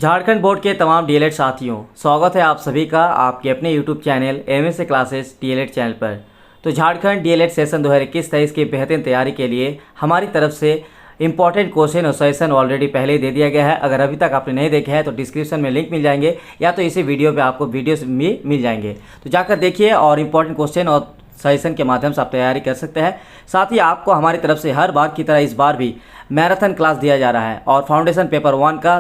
Jharkhand board के तमाम DElEd साथियों, स्वागत है आप सभी का आपके अपने YouTube channel MSA classes DElEd channel पर। तो झारखंड डीएलएड सेशन 2021-23 की बेहतरीन तैयारी के लिए हमारी तरफ से इंपॉर्टेंट क्वेश्चन और सजेशन ऑलरेडी पहले ही दे दिया गया है। अगर अभी तक आपने नहीं देखे हैं तो डिस्क्रिप्शन में लिंक मिल जाएंगे या तो इसी वीडियो पे आपको वीडियोस भी मिल जाएंगे, तो जाकर देखिए और इंपॉर्टेंट क्वेश्चन और सजेशन के माध्यम से आप तैयारी कर सकते हैं। साथ ही आपको हमारी तरफ से हर बार की तरह इस बार भी मैराथन क्लास दिया जा रहा है और फाउंडेशन पेपर 1 का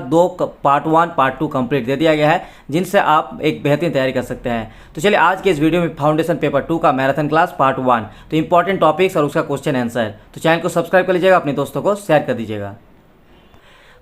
पार्ट 1 पार्ट 2 कंप्लीट दे दिया गया है, जिनसे आप एक बेहतरीन तैयारी कर सकते हैं। तो चलिए आज के इस वीडियो में फाउंडेशन पेपर 2 का मैराथन क्लास पार्ट 1, तो इंपॉर्टेंट टॉपिक्स और उसका क्वेश्चन आंसर। तो चैनल को सब्सक्राइब कर लीजिएगा, अपने दोस्तों को शेयर कर दीजिएगा।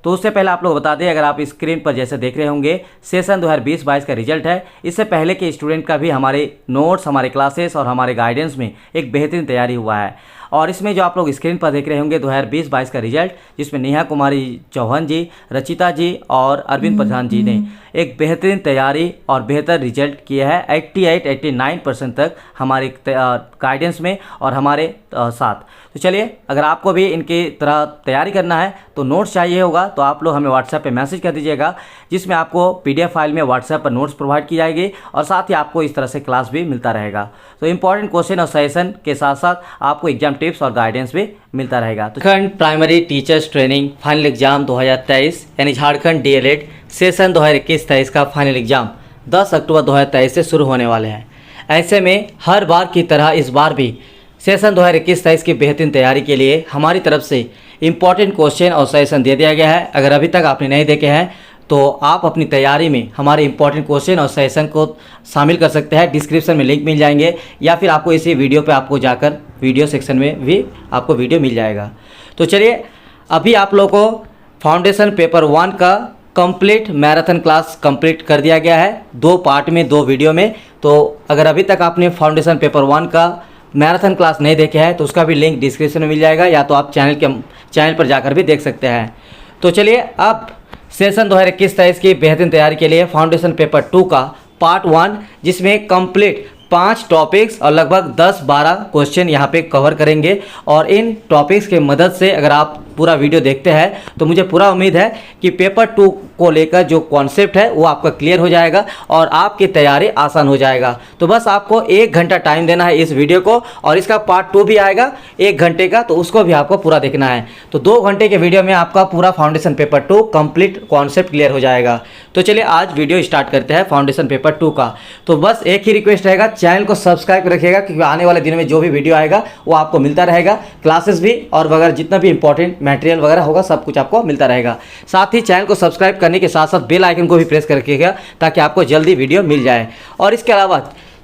तो उससे पहले आप लोग बता दें, अगर आप स्क्रीन पर जैसे देख रहे होंगे सेशन 2020-22 का रिजल्ट है। इससे पहले के स्टूडेंट का भी हमारे नोट्स, हमारे क्लासेस और हमारे गाइडेंस में एक बेहतरीन तैयारी हुआ है। और इसमें जो आप लोग स्क्रीन पर देख रहे होंगे 2020-22 का रिजल्ट, जिसमें नेहा कुमारी चौहान जी, रचिता जी और अरविंद प्रधान जी ने एक बेहतरीन तैयारी और बेहतर रिजल्ट किया है। 88-89% तक हमारे गाइडेंस में और हमारे साथ। तो चलिए, अगर आपको भी इनकी तरह तैयारी करना है तो नोट्स चाहिए होगा तो आप लोग हमें व्हाट्सएप पे मैसेज कर दीजिएगा, जिसमें आपको पीडीएफ फाइल में व्हाट्सएप पर नोट्स प्रोवाइड की जाएगी और साथ ही आपको इस तरह से क्लास भी मिलता रहेगा। तो इंपॉर्टेंट क्वेश्चन और सजेशन के साथ साथ आपको एग्जाम टिप्स और गाइडेंस भी मिलता रहेगा। तो Jharkhand primary teachers training final exam 2023 यानी झारखंड डीएलएड सेशन 2021-23 का फाइनल एग्जाम 10 अक्टूबर 2023 से शुरू होने वाले हैं। ऐसे में हर बार की तरह इस बार भी सेशन 2021-23 की बेहतरीन तैयारी के लिए हमारी तरफ से इंपॉर्टेंट क्वेश्चन और सजेशन दे दिया गया है। अगर अभी तक आपने नहीं देखे हैं तो आप अपनी तैयारी में हमारे इंपॉर्टेंट क्वेश्चन और सजेशन को शामिल कर सकते हैं। डिस्क्रिप्शन में लिंक मिल जाएंगे या फिर आपको इसी वीडियो पे आपको जाकर वीडियो सेक्शन में भी आपको वीडियो मिल जाएगा। तो चलिए, अभी आप लोगों को फाउंडेशन पेपर 1 का कंप्लीट मैराथन क्लास कंप्लीट कर दिया गया है, 2 पार्ट में 2 वीडियो में। तो अगर अभी तक आपने फाउंडेशन पेपर 1 का मैराथन क्लास नहीं देखे हैं तो उसका भी लिंक डिस्क्रिप्शन में मिल जाएगा या तो आप चैनल पर जाकर भी देख सकते हैं। तो चलिए, अब सेशन 2021-23 की बेहतरीन तैयारी के लिए फाउंडेशन पेपर 2 का पार्ट 1, जिसमें कंप्लीट 5 टॉपिक्स और लगभग 10-12 क्वेश्चन यहाँ पे कवर करेंगे। और इन टॉपिक्स के मदद से अगर आप पूरा वीडियो देखते हैं तो मुझे पूरा उम्मीद है कि पेपर 2 को लेकर जो कॉन्सेप्ट है वो आपका क्लियर हो जाएगा और आपकी तैयारी आसान हो जाएगा। तो बस आपको 1 घंटा टाइम देना है इस वीडियो को, और इसका पार्ट 2 भी आएगा 1 घंटे का, तो उसको भी आपको पूरा देखना है। तो 2 घंटे के वीडियो में आपका पूरा foundation paper 2 complete concept clear हो जाएगा। तो चलिए आज वीडियो स्टार्ट करते हैं फाउंडेशन पेपर 2 का। तो बस एक ही रिक्वेस्ट रहेगा, चैनल को सब्सक्राइब रखिएगा, क्योंकि आने वाले दिनों में जो भी वीडियो आएगा वो आपको मिलता रहेगा। क्लासेस भी और वगैरह जितना भी इंपॉर्टेंट मटेरियल वगैरह होगा सब कुछ आपको मिलता रहेगा। साथ ही चैनल को सब्सक्राइब करने के साथ साथ बेल आइकन को भी प्रेस कर रखिएगा ताकि आपको जल्दी वीडियो मिल जाए। और इसके अलावा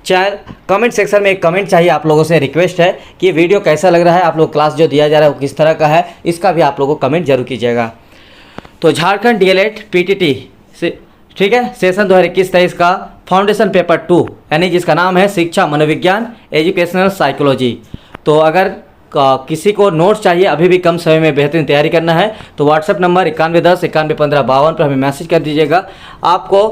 चैनल कमेंट सेक्शन में एक कमेंट चाहिए, आप लोगों से रिक्वेस्ट है कि वीडियो कैसा लग रहा है, आप लोग क्लास जो दिया जा रहा है वो किस तरह का है, इसका भी आप लोगों को कमेंट जरूर कीजिएगा। तो झारखंड डीएलएड पीटीटी से ठीक है, सेशन 2021-23 का फाउंडेशन पेपर 2 यानी जिसका नाम है शिक्षा मनोविज्ञान एजुकेशनल साइकोलॉजी। तो अगर किसी को नोट्स चाहिए, अभी भी कम समय में बेहतरीन तैयारी करना है, तो व्हाट्सएप नंबर 9110-911552 पर हमें मैसेज कर दीजिएगा। आपको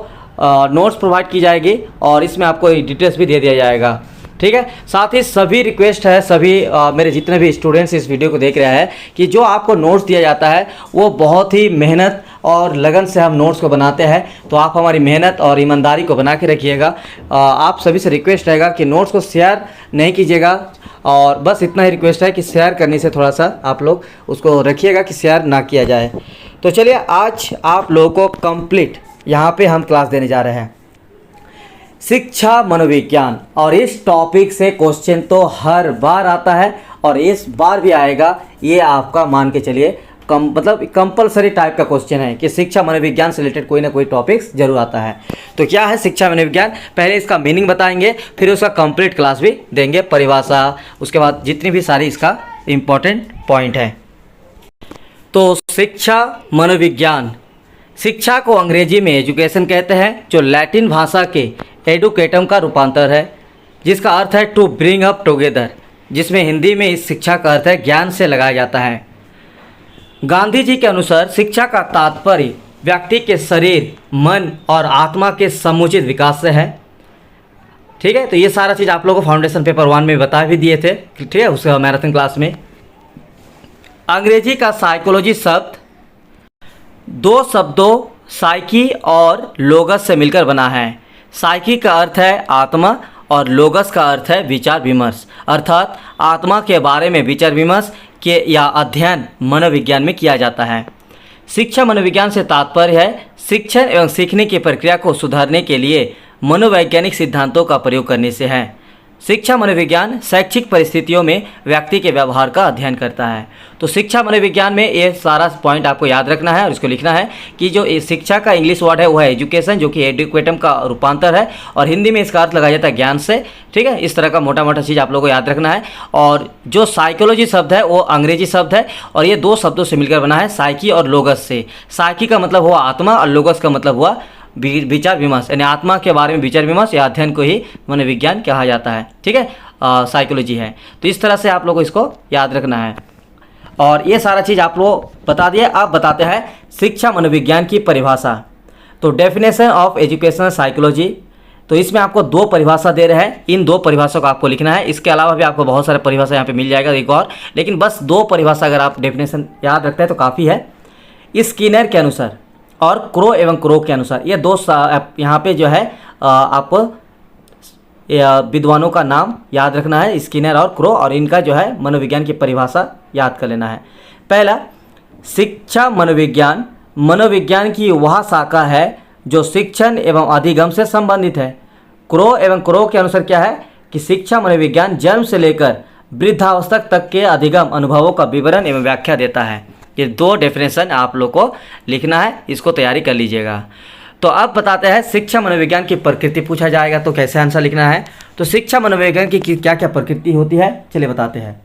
नोट्स प्रोवाइड की जाएगी और इसमें आपको डिटेल्स भी दे दिया जाएगा। ठीक है, साथ ही सभी रिक्वेस्ट है, सभी मेरे जितने भी स्टूडेंट्स इस वीडियो को देख रहे हैं, कि जो आपको नोट्स दिया जाता है वो बहुत ही मेहनत और लगन से हम नोट्स को बनाते हैं। तो आप हमारी मेहनत और ईमानदारी को बना के रखिएगा। आप सभी से रिक्वेस्ट रहेगा कि नोट्स को शेयर नहीं कीजिएगा, और बस इतना ही रिक्वेस्ट है कि शेयर करने से थोड़ा सा आप लोग उसको रखिएगा कि शेयर ना किया जाए। तो चलिए, आज आप लोगों को कंप्लीट यहाँ पे हम क्लास देने जा रहे हैं शिक्षा मनोविज्ञान, और इस टॉपिक से क्वेश्चन तो हर बार आता है और इस बार भी आएगा। ये आपका मान के चलिए मतलब कंपलसरी टाइप का क्वेश्चन है कि शिक्षा मनोविज्ञान से रिलेटेड कोई ना कोई टॉपिक्स जरूर आता है। तो क्या है शिक्षा मनोविज्ञान, पहले इसका मीनिंग बताएंगे, फिर उसका कंप्लीट क्लास भी देंगे, परिभाषा, उसके बाद जितनी भी सारी इसका इम्पोर्टेंट पॉइंट है। तो शिक्षा मनोविज्ञान, शिक्षा को अंग्रेजी में एजुकेशन कहते हैं, जो लैटिन भाषा के एडुकेटम का रूपांतर है, जिसका अर्थ है टू ब्रिंग अप टुगेदर, जिसमें हिंदी में इस शिक्षा का अर्थ है ज्ञान से लगाया जाता है। गांधी जी के अनुसार शिक्षा का तात्पर्य व्यक्ति के शरीर, मन और आत्मा के समुचित विकास से है। ठीक है, तो ये सारा चीज़ आप लोगों को फाउंडेशन पेपर 1 में बता भी दिए थे, ठीक है, उसके मैराथन क्लास में। अंग्रेजी का साइकोलॉजी शब्द 2 शब्दों साइकी और लोगस से मिलकर बना है। साइकी का अर्थ है आत्मा और लोगस का अर्थ है विचार विमर्श, अर्थात आत्मा के बारे में विचार विमर्श के या अध्ययन मनोविज्ञान में किया जाता है। शिक्षा मनोविज्ञान से तात्पर्य है शिक्षण एवं सीखने की प्रक्रिया को सुधारने के लिए मनोवैज्ञानिक सिद्धांतों का प्रयोग करने से है। शिक्षा मनोविज्ञान शैक्षिक परिस्थितियों में व्यक्ति के व्यवहार का अध्ययन करता है। तो शिक्षा मनोविज्ञान में ये सारा पॉइंट आपको याद रखना है और इसको लिखना है कि जो शिक्षा का इंग्लिश वर्ड है वो है एजुकेशन, जो कि एडुकेटम का रूपांतर है और हिंदी में इसका अर्थ लगाया जाता है ज्ञान से। ठीक है, इस तरह का मोटा मोटा चीज़ आप लोगों को याद रखना है। और जो साइकोलॉजी शब्द है वो अंग्रेजी शब्द है और ये दो शब्दों से मिलकर बना है, साइकी और लोगस से। साइकी का मतलब हुआ आत्मा और लोगस का मतलब हुआ विचार विमर्श, यानी आत्मा के बारे में विचार विमर्श या अध्ययन को ही मनोविज्ञान कहा जाता है। ठीक है, साइकोलॉजी है। तो इस तरह से आप लोगों को इसको याद रखना है और ये सारा चीज़ आप लोग बता दिए। अब बताते हैं शिक्षा मनोविज्ञान की परिभाषा। तो डेफिनेशन ऑफ एजुकेशनल साइकोलॉजी, तो इसमें आपको दो परिभाषा दे रहे हैं, इन दो परिभाषा को आपको लिखना है। इसके अलावा भी आपको बहुत सारे परिभाषा यहाँ पे मिल जाएगा एक और, लेकिन बस दो परिभाषा अगर आप डेफिनेशन याद रखते हैं तो काफ़ी है। स्किनर के अनुसार और क्रो एवं क्रो के अनुसार, ये दो यहाँ पे जो है आप विद्वानों का नाम याद रखना है, स्किनर और क्रो, और इनका जो है मनोविज्ञान की परिभाषा याद कर लेना है। पहला, शिक्षा मनोविज्ञान मनोविज्ञान की वह शाखा है जो शिक्षण एवं अधिगम से संबंधित है। क्रो एवं क्रो के अनुसार क्या है कि शिक्षा मनोविज्ञान जन्म से लेकर वृद्धावस्था तक के अधिगम अनुभवों का विवरण एवं व्याख्या देता है। ये दो डेफिनेशन आप लोग को लिखना है, इसको तैयारी कर लीजिएगा। तो अब बताते हैं शिक्षा मनोविज्ञान की प्रकृति पूछा जाएगा तो कैसे आंसर लिखना है। तो शिक्षा मनोविज्ञान की क्या क्या प्रकृति होती है चलिए बताते हैं।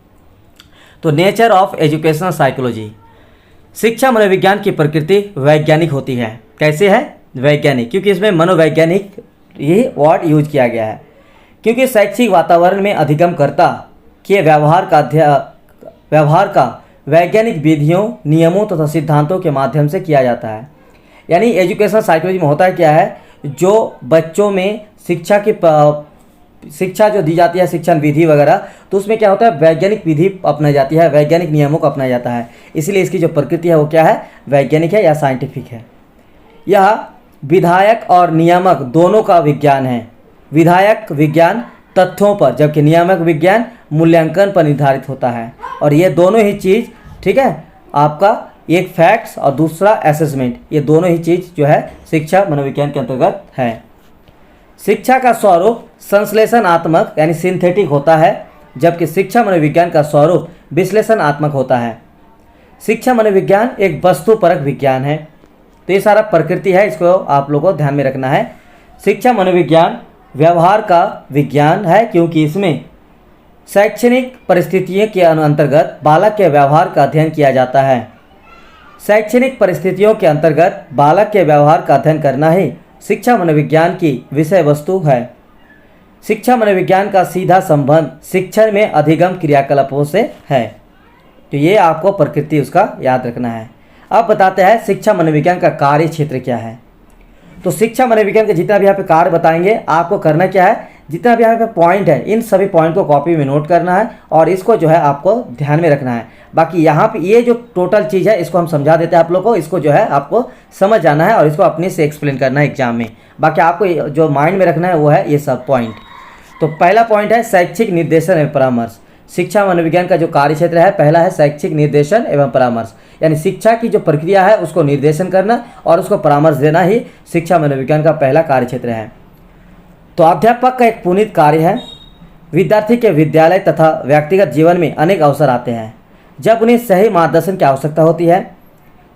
तो नेचर ऑफ एजुकेशनल साइकोलॉजी, शिक्षा मनोविज्ञान की प्रकृति वैज्ञानिक होती है। कैसे है? वैज्ञानिक, क्योंकि इसमें मनोवैज्ञानिक यही वर्ड यूज किया गया है, क्योंकि शैक्षिक वातावरण में अधिगमकर्ता के व्यवहार का वैज्ञानिक विधियों, नियमों तथा सिद्धांतों के माध्यम से किया जाता है। यानी एजुकेशनल साइकोलॉजी में होता है क्या है, जो बच्चों में शिक्षा जो दी जाती है, शिक्षण विधि वगैरह, तो उसमें क्या होता है वैज्ञानिक विधि अपनाई जाती है, वैज्ञानिक नियमों को अपनाया जाता है। इसलिए इसकी जो प्रकृति है वो क्या है, वैज्ञानिक है या साइंटिफिक है। यह विधायक और नियामक दोनों का विज्ञान है। विधायक विज्ञान तथ्यों पर, जबकि नियामक विज्ञान मूल्यांकन पर निर्धारित होता है। और ये दोनों ही चीज़, ठीक है, आपका एक फैक्ट्स और दूसरा असेसमेंट, ये दोनों ही चीज़ जो है शिक्षा मनोविज्ञान के अंतर्गत है। शिक्षा का स्वरूप संश्लेषणात्मक यानी सिंथेटिक होता है, जबकि शिक्षा मनोविज्ञान का स्वरूप विश्लेषणात्मक होता है। शिक्षा मनोविज्ञान एक वस्तुपरक विज्ञान है। तो ये सारा प्रकृति है, इसको आप लोगों को ध्यान में रखना है। शिक्षा मनोविज्ञान व्यवहार का विज्ञान है, क्योंकि इसमें शैक्षणिक परिस्थितियों के अंतर्गत बालक के व्यवहार का अध्ययन किया जाता है। शैक्षणिक परिस्थितियों के अंतर्गत बालक के व्यवहार का अध्ययन करना ही शिक्षा मनोविज्ञान की विषय वस्तु है। शिक्षा मनोविज्ञान का सीधा संबंध शिक्षण में अधिगम क्रियाकलापों से है। तो ये आपको प्रकृति उसका याद रखना है। अब बताते हैं शिक्षा मनोविज्ञान का कार्य क्षेत्र क्या है। तो शिक्षा मनोविज्ञान के जितना भी यहाँ पे कार्य बताएंगे, आपको करना क्या है, जितना भी यहाँ पे पॉइंट है इन सभी पॉइंट को कॉपी में नोट करना है और इसको जो है आपको ध्यान में रखना है। बाकी यहाँ पे ये जो टोटल चीज़ है इसको हम समझा देते हैं आप लोग को, इसको जो है आपको समझ जाना है और इसको अपने से एक्सप्लेन करना है एग्जाम में। बाकी आपको जो माइंड में रखना है वो है ये सब पॉइंट। तो पहला पॉइंट है शैक्षिक निर्देशन एवं परामर्श। शिक्षा मनोविज्ञान का जो कार्य क्षेत्र है, पहला है शैक्षिक निर्देशन एवं परामर्श, यानी शिक्षा की जो प्रक्रिया है उसको निर्देशन करना और उसको परामर्श देना ही शिक्षा मनोविज्ञान का पहला कार्य क्षेत्र है। तो अध्यापक का एक पुनीत कार्य है। विद्यार्थी के विद्यालय तथा व्यक्तिगत जीवन में अनेक अवसर आते हैं जब उन्हें सही मार्गदर्शन की आवश्यकता होती है।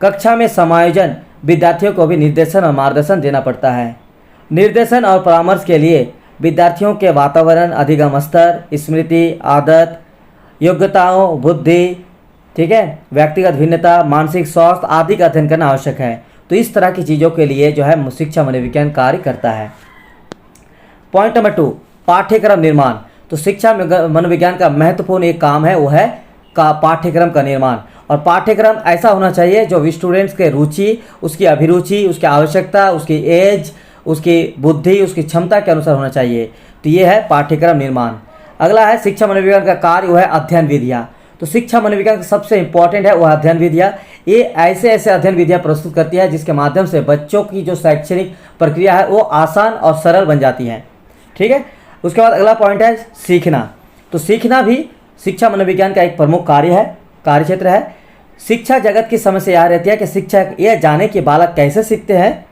कक्षा में समायोजन विद्यार्थियों को भी निर्देशन और मार्गदर्शन देना पड़ता है। निर्देशन और परामर्श के लिए विद्यार्थियों के वातावरण, अधिगम स्तर, स्मृति, आदत, योग्यताओं, बुद्धि, ठीक है, व्यक्तिगत भिन्नता, मानसिक स्वास्थ्य आदि का अध्ययन करना आवश्यक है। तो इस तरह की चीज़ों के लिए जो है शिक्षा मनोविज्ञान कार्य करता है। पॉइंट नंबर 2, पाठ्यक्रम निर्माण। तो शिक्षा मनोविज्ञान का महत्वपूर्ण एक काम है, वो है पाठ्यक्रम का निर्माण। और पाठ्यक्रम ऐसा होना चाहिए जो स्टूडेंट्स के रुचि, उसकी अभिरुचि, उसकी आवश्यकता, उसकी एज, उसकी बुद्धि, उसकी क्षमता के अनुसार होना चाहिए। तो ये है पाठ्यक्रम निर्माण। अगला है शिक्षा मनोविज्ञान का कार्य, वो है अध्ययन विधियाँ। तो शिक्षा मनोविज्ञान का सबसे इंपॉर्टेंट है वह अध्ययन विधियाँ। ये ऐसे ऐसे अध्ययन विधियाँ प्रस्तुत करती है जिसके माध्यम से बच्चों की जो शैक्षणिक प्रक्रिया है वो आसान और सरल बन जाती है। ठीक है, उसके बाद अगला पॉइंट है सीखना। तो सीखना भी शिक्षा मनोविज्ञान का एक प्रमुख कार्य क्षेत्र है। शिक्षा जगत की समस्या यह रहती है कि शिक्षक यह जाने कि बालक कैसे सीखते हैं,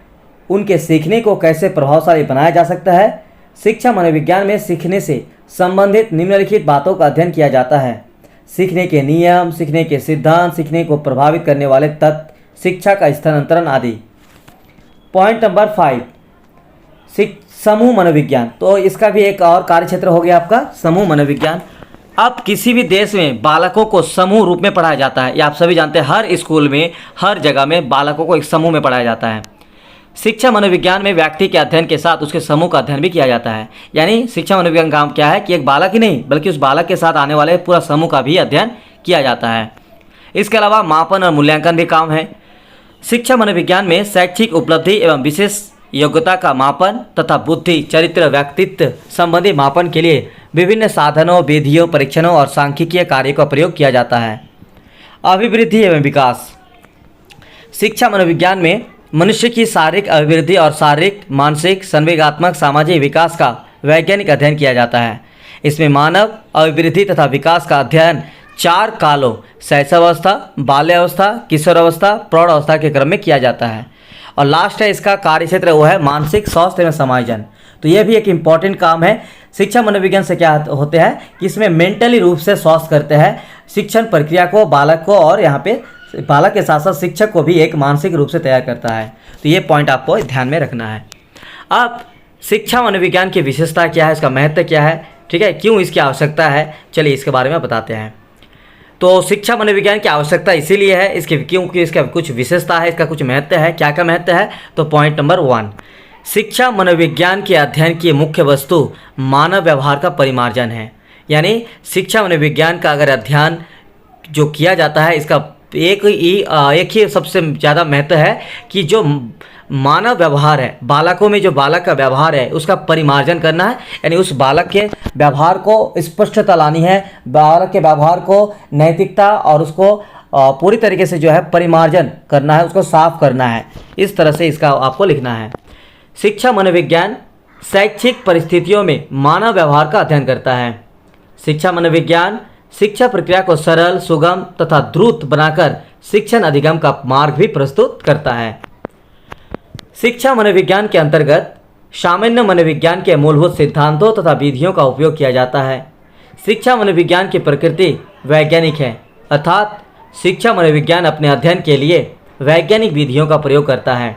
उनके सीखने को कैसे प्रभावशाली बनाया जा सकता है। शिक्षा मनोविज्ञान में सीखने से संबंधित निम्नलिखित बातों का अध्ययन किया जाता है: सीखने के नियम, सीखने के सिद्धांत, सीखने को प्रभावित करने वाले तत्व, शिक्षा का स्थानांतरण आदि। पॉइंट नंबर 5, समूह मनोविज्ञान। तो इसका भी एक और कार्यक्षेत्र हो गया आपका समूह मनोविज्ञान। अब किसी भी देश में बालकों को समूह रूप में पढ़ाया जाता है। ये आप सभी जानते हैं, हर स्कूल में, हर जगह में बालकों को एक समूह में पढ़ाया जाता है। शिक्षा मनोविज्ञान में व्यक्ति के अध्ययन के साथ उसके समूह का अध्ययन भी किया जाता है। यानी शिक्षा मनोविज्ञान का काम क्या है कि एक बालक ही नहीं बल्कि उस बालक के साथ आने वाले पूरा समूह का भी अध्ययन किया जाता है। इसके अलावा मापन और मूल्यांकन भी काम है। शिक्षा मनोविज्ञान में शैक्षिक उपलब्धि एवं विशेष योग्यता का मापन तथा बुद्धि, चरित्र, व्यक्तित्व संबंधी मापन के लिए विभिन्न साधनों, विधियों, परीक्षणों और सांख्यिकीय कार्य का प्रयोग किया जाता है। अभिवृद्धि एवं विकास। शिक्षा मनोविज्ञान में मनुष्य की शारीरिक अभिवृद्धि और शारीरिक, मानसिक, संवेगात्मक, सामाजिक विकास का वैज्ञानिक अध्ययन किया जाता है। इसमें मानव अभिवृद्धि तथा विकास का अध्ययन 4 कालों शैशवावस्था, बाल्यावस्था, किशोरावस्था, प्रौढ़ावस्था के क्रम में किया जाता है। और लास्ट है इसका कार्यक्षेत्र, वो है मानसिक स्वास्थ्य एवं समायोजन। तो ये भी एक इम्पॉर्टेंट काम है। शिक्षा मनोविज्ञान से क्या होते हैं कि इसमें मेंटली रूप से स्वास्थ्य करते हैं शिक्षण प्रक्रिया को, बालक को, और यहाँ पे बालक के साथ साथ शिक्षक को भी एक मानसिक रूप से तैयार करता है। तो ये पॉइंट आपको ध्यान में रखना है। अब शिक्षा मनोविज्ञान की विशेषता क्या है, इसका महत्व क्या है, ठीक है, क्यों इसकी आवश्यकता है, चलिए इसके बारे में बताते हैं। तो शिक्षा मनोविज्ञान की आवश्यकता इसीलिए है इसके क्योंकि इसका कुछ विशेषता है, इसका कुछ महत्व है। क्या क्या महत्व है? तो पॉइंट नंबर 1, शिक्षा मनोविज्ञान के अध्ययन की मुख्य वस्तु मानव व्यवहार का परिमार्जन है। यानी शिक्षा मनोविज्ञान का अगर अध्ययन जो किया जाता है, इसका एक ही सबसे ज़्यादा महत्व है कि जो मानव व्यवहार है, बालकों में जो बालक का व्यवहार है उसका परिमार्जन करना है। यानी उस बालक के व्यवहार को स्पष्टता लानी है, बालक के व्यवहार को नैतिकता और उसको पूरी तरीके से जो है परिमार्जन करना है, उसको साफ करना है। इस तरह से इसका आपको लिखना है। शिक्षा मनोविज्ञान शैक्षिक परिस्थितियों में मानव व्यवहार का अध्ययन करता है। शिक्षा मनोविज्ञान शिक्षा प्रक्रिया को सरल, सुगम तथा द्रुत बनाकर शिक्षण अधिगम का मार्ग भी प्रस्तुत करता है। शिक्षा मनोविज्ञान के अंतर्गत सामान्य मनोविज्ञान के मूलभूत सिद्धांतों तथा विधियों का उपयोग किया जाता है। शिक्षा मनोविज्ञान की प्रकृति वैज्ञानिक है, अर्थात शिक्षा मनोविज्ञान अपने अध्ययन के लिए वैज्ञानिक विधियों का प्रयोग करता है।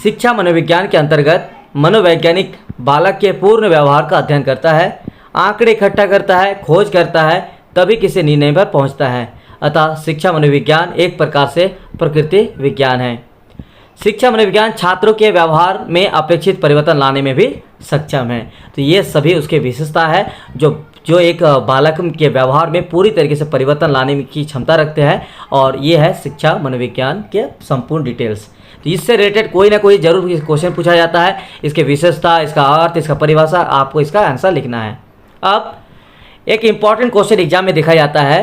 शिक्षा मनोविज्ञान के अंतर्गत मनोवैज्ञानिक बालक के पूर्ण व्यवहार का अध्ययन करता है, आंकड़े इकट्ठा करता है, खोज करता है, तभी किसी निर्णय पर पहुंचता है। अतः शिक्षा मनोविज्ञान एक प्रकार से प्रकृति विज्ञान है। शिक्षा मनोविज्ञान छात्रों के व्यवहार में अपेक्षित परिवर्तन लाने में भी सक्षम है। तो ये सभी उसकी विशेषता है जो एक बालक के व्यवहार में पूरी तरीके से परिवर्तन लाने की क्षमता रखते हैं। और ये है शिक्षा मनोविज्ञान के संपूर्ण डिटेल्स। तो इससे रिलेटेड कोई ना कोई जरूर क्वेश्चन पूछा जाता है। इसके विशेषता, इसका अर्थ, इसका परिभाषा, आपको इसका आंसर लिखना है। अब एक इम्पॉर्टेंट क्वेश्चन एग्जाम में देखा जाता है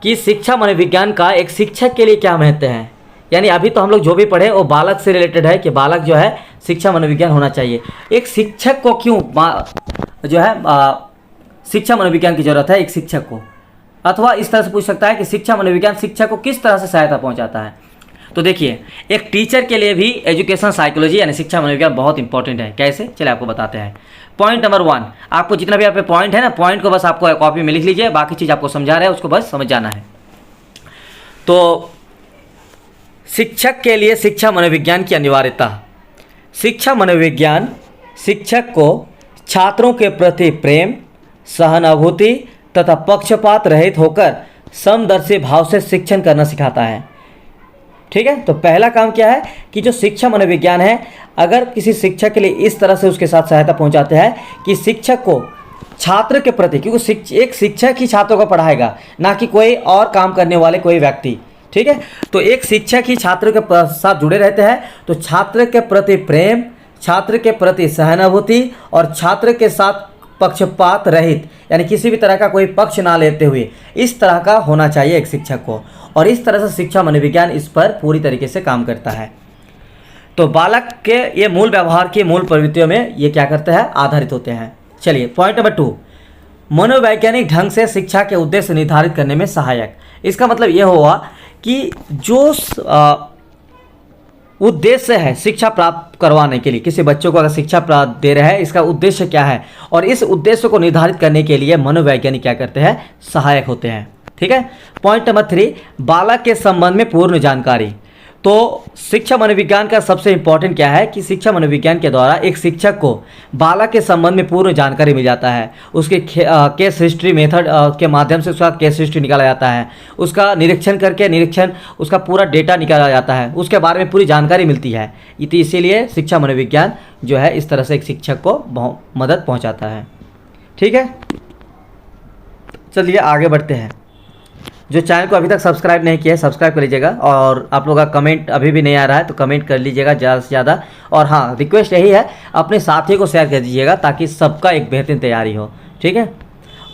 कि शिक्षा मनोविज्ञान का एक शिक्षक के लिए क्या महत्व है। यानी अभी तो हम लोग जो भी पढ़े वो बालक से रिलेटेड है कि बालक जो है शिक्षा मनोविज्ञान होना चाहिए। एक शिक्षक को क्यों जो है शिक्षा मनोविज्ञान की जरूरत है एक शिक्षक को, अथवा इस तरह से पूछ सकता है कि शिक्षा मनोविज्ञान शिक्षक को किस तरह से सहायता पहुंचाता है। तो देखिए, एक टीचर के लिए भी एजुकेशन साइकोलॉजी यानी शिक्षा मनोविज्ञान बहुत इंपॉर्टेंट है। कैसे, चलिए आपको बताते हैं। पॉइंट नंबर 1, आपको जितना भी यहाँ पे पॉइंट है ना, पॉइंट को बस आपको कॉपी में लिख लीजिए, बाकी चीज़ आपको समझा रहा है उसको बस समझ जाना है। तो शिक्षक के लिए शिक्षा मनोविज्ञान की अनिवार्यता। शिक्षा मनोविज्ञान शिक्षक को छात्रों के प्रति प्रेम, सहानुभूति तथा पक्षपात रहित होकर समदर्शी भाव से शिक्षण करना सिखाता है। ठीक है, तो पहला काम क्या है कि जो शिक्षा मनोविज्ञान है, अगर किसी शिक्षक के लिए इस तरह से उसके साथ सहायता पहुंचाते हैं कि शिक्षक को छात्र के प्रति, क्योंकि एक शिक्षक ही छात्रों को पढ़ाएगा, ना कि कोई और काम करने वाले कोई व्यक्ति। ठीक है, तो एक शिक्षक ही छात्र के साथ जुड़े रहते हैं। तो छात्र के प्रति प्रेम, छात्र के प्रति सहानुभूति और छात्र के साथ पक्षपात रहित, यानी किसी भी तरह का कोई पक्ष ना लेते हुए इस तरह का होना चाहिए एक शिक्षक को। और इस तरह से शिक्षा मनोविज्ञान इस पर पूरी तरीके से काम करता है। तो बालक के ये मूल व्यवहार की मूल प्रवृत्तियों में ये क्या करते हैं, आधारित होते हैं। चलिए पॉइंट नंबर 2, मनोवैज्ञानिक ढंग से शिक्षा के उद्देश्य निर्धारित करने में सहायक। इसका मतलब ये हुआ कि जो उद्देश्य है शिक्षा प्राप्त करवाने के लिए, किसी बच्चों को अगर शिक्षा प्राप्त दे रहे हैं, इसका उद्देश्य क्या है, और इस उद्देश्य को निर्धारित करने के लिए मनोवैज्ञानिक क्या करते हैं, सहायक होते हैं। ठीक है। पॉइंट नंबर 3, बालक के संबंध में पूर्ण जानकारी। तो शिक्षा मनोविज्ञान का सबसे इंपॉर्टेंट क्या है कि शिक्षा मनोविज्ञान के द्वारा एक शिक्षक को बालक के संबंध में पूर्ण जानकारी मिल जाता है। उसके केस हिस्ट्री मेथड के माध्यम से उसका केस हिस्ट्री निकाला जाता है, उसका निरीक्षण करके उसका पूरा डेटा निकाला जाता है, उसके बारे में पूरी जानकारी मिलती है। इसीलिए शिक्षा मनोविज्ञान जो है इस तरह से एक शिक्षक को मदद पहुँचाता है। ठीक है, चलिए आगे बढ़ते हैं। जो चैनल को अभी तक सब्सक्राइब नहीं किया है सब्सक्राइब कर लीजिएगा, और आप लोगों का कमेंट अभी भी नहीं आ रहा है तो कमेंट कर लीजिएगा ज़्यादा से ज़्यादा। और हाँ, रिक्वेस्ट यही है अपने साथी को शेयर कर दीजिएगा ताकि सबका एक बेहतरीन तैयारी हो। ठीक है।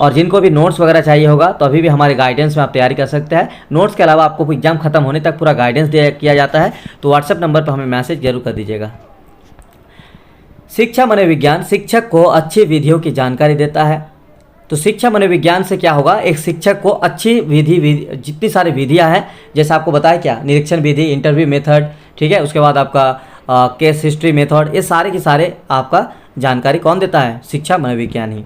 और जिनको भी नोट्स वगैरह चाहिए होगा तो अभी भी हमारे गाइडेंस में आप तैयारी कर सकते हैं। नोट्स के अलावा आपको एग्जाम खत्म होने तक पूरा गाइडेंस किया जाता है, तो व्हाट्सएप नंबर पर हमें मैसेज जरूर कर दीजिएगा। शिक्षा मनोविज्ञान शिक्षक को अच्छी विधियों की जानकारी देता है। तो शिक्षा मनोविज्ञान से क्या होगा, एक शिक्षक को अच्छी विधि जितनी सारी विधियां हैं, जैसे आपको बताया क्या, निरीक्षण विधि, इंटरव्यू मेथड, ठीक है, उसके बाद आपका केस हिस्ट्री मेथड, ये सारे के सारे आपका जानकारी कौन देता है, शिक्षा मनोविज्ञान ही।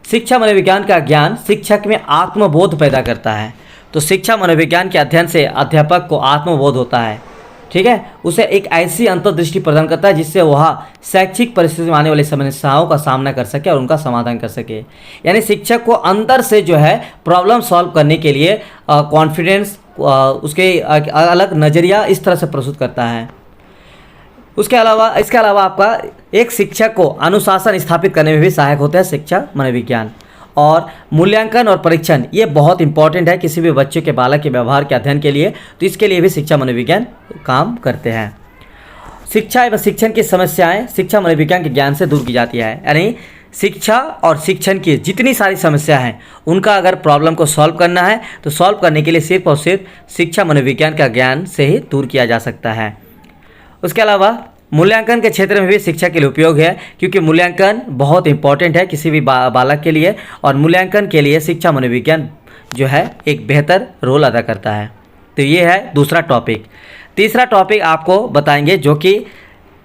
शिक्षा मनोविज्ञान का ज्ञान शिक्षक में आत्मबोध पैदा करता है। तो शिक्षा मनोविज्ञान के अध्ययन से अध्यापक को आत्मबोध होता है। ठीक है, उसे एक ऐसी अंतर्दृष्टि प्रदान करता है जिससे वह शैक्षिक परिस्थिति में आने वाली समस्याओं का सामना कर सके और उनका समाधान कर सके। यानी शिक्षक को अंदर से जो है प्रॉब्लम सॉल्व करने के लिए कॉन्फिडेंस, उसके अलग नज़रिया इस तरह से प्रस्तुत करता है। इसके अलावा आपका एक शिक्षक को अनुशासन स्थापित करने में भी सहायक होता है शिक्षा मनोविज्ञान। और मूल्यांकन और परीक्षण ये बहुत इंपॉर्टेंट है किसी भी बच्चे के, बालक के व्यवहार के अध्ययन के लिए, तो इसके लिए भी शिक्षा मनोविज्ञान काम करते हैं। शिक्षा एवं शिक्षण की समस्याएं शिक्षा मनोविज्ञान के ज्ञान से दूर की जाती है। यानी शिक्षा और शिक्षण की जितनी सारी समस्या हैं उनका अगर प्रॉब्लम को सॉल्व करना है तो सॉल्व करने के लिए सिर्फ और सिर्फ शिक्षा मनोविज्ञान का ज्ञान से ही दूर किया जा सकता है। उसके अलावा मूल्यांकन के क्षेत्र में भी शिक्षा के लिए उपयोग है, क्योंकि मूल्यांकन बहुत इंपॉर्टेंट है किसी भी बालक के लिए, और मूल्यांकन के लिए शिक्षा मनोविज्ञान जो है एक बेहतर रोल अदा करता है। तो ये है दूसरा टॉपिक। तीसरा टॉपिक आपको बताएंगे जो कि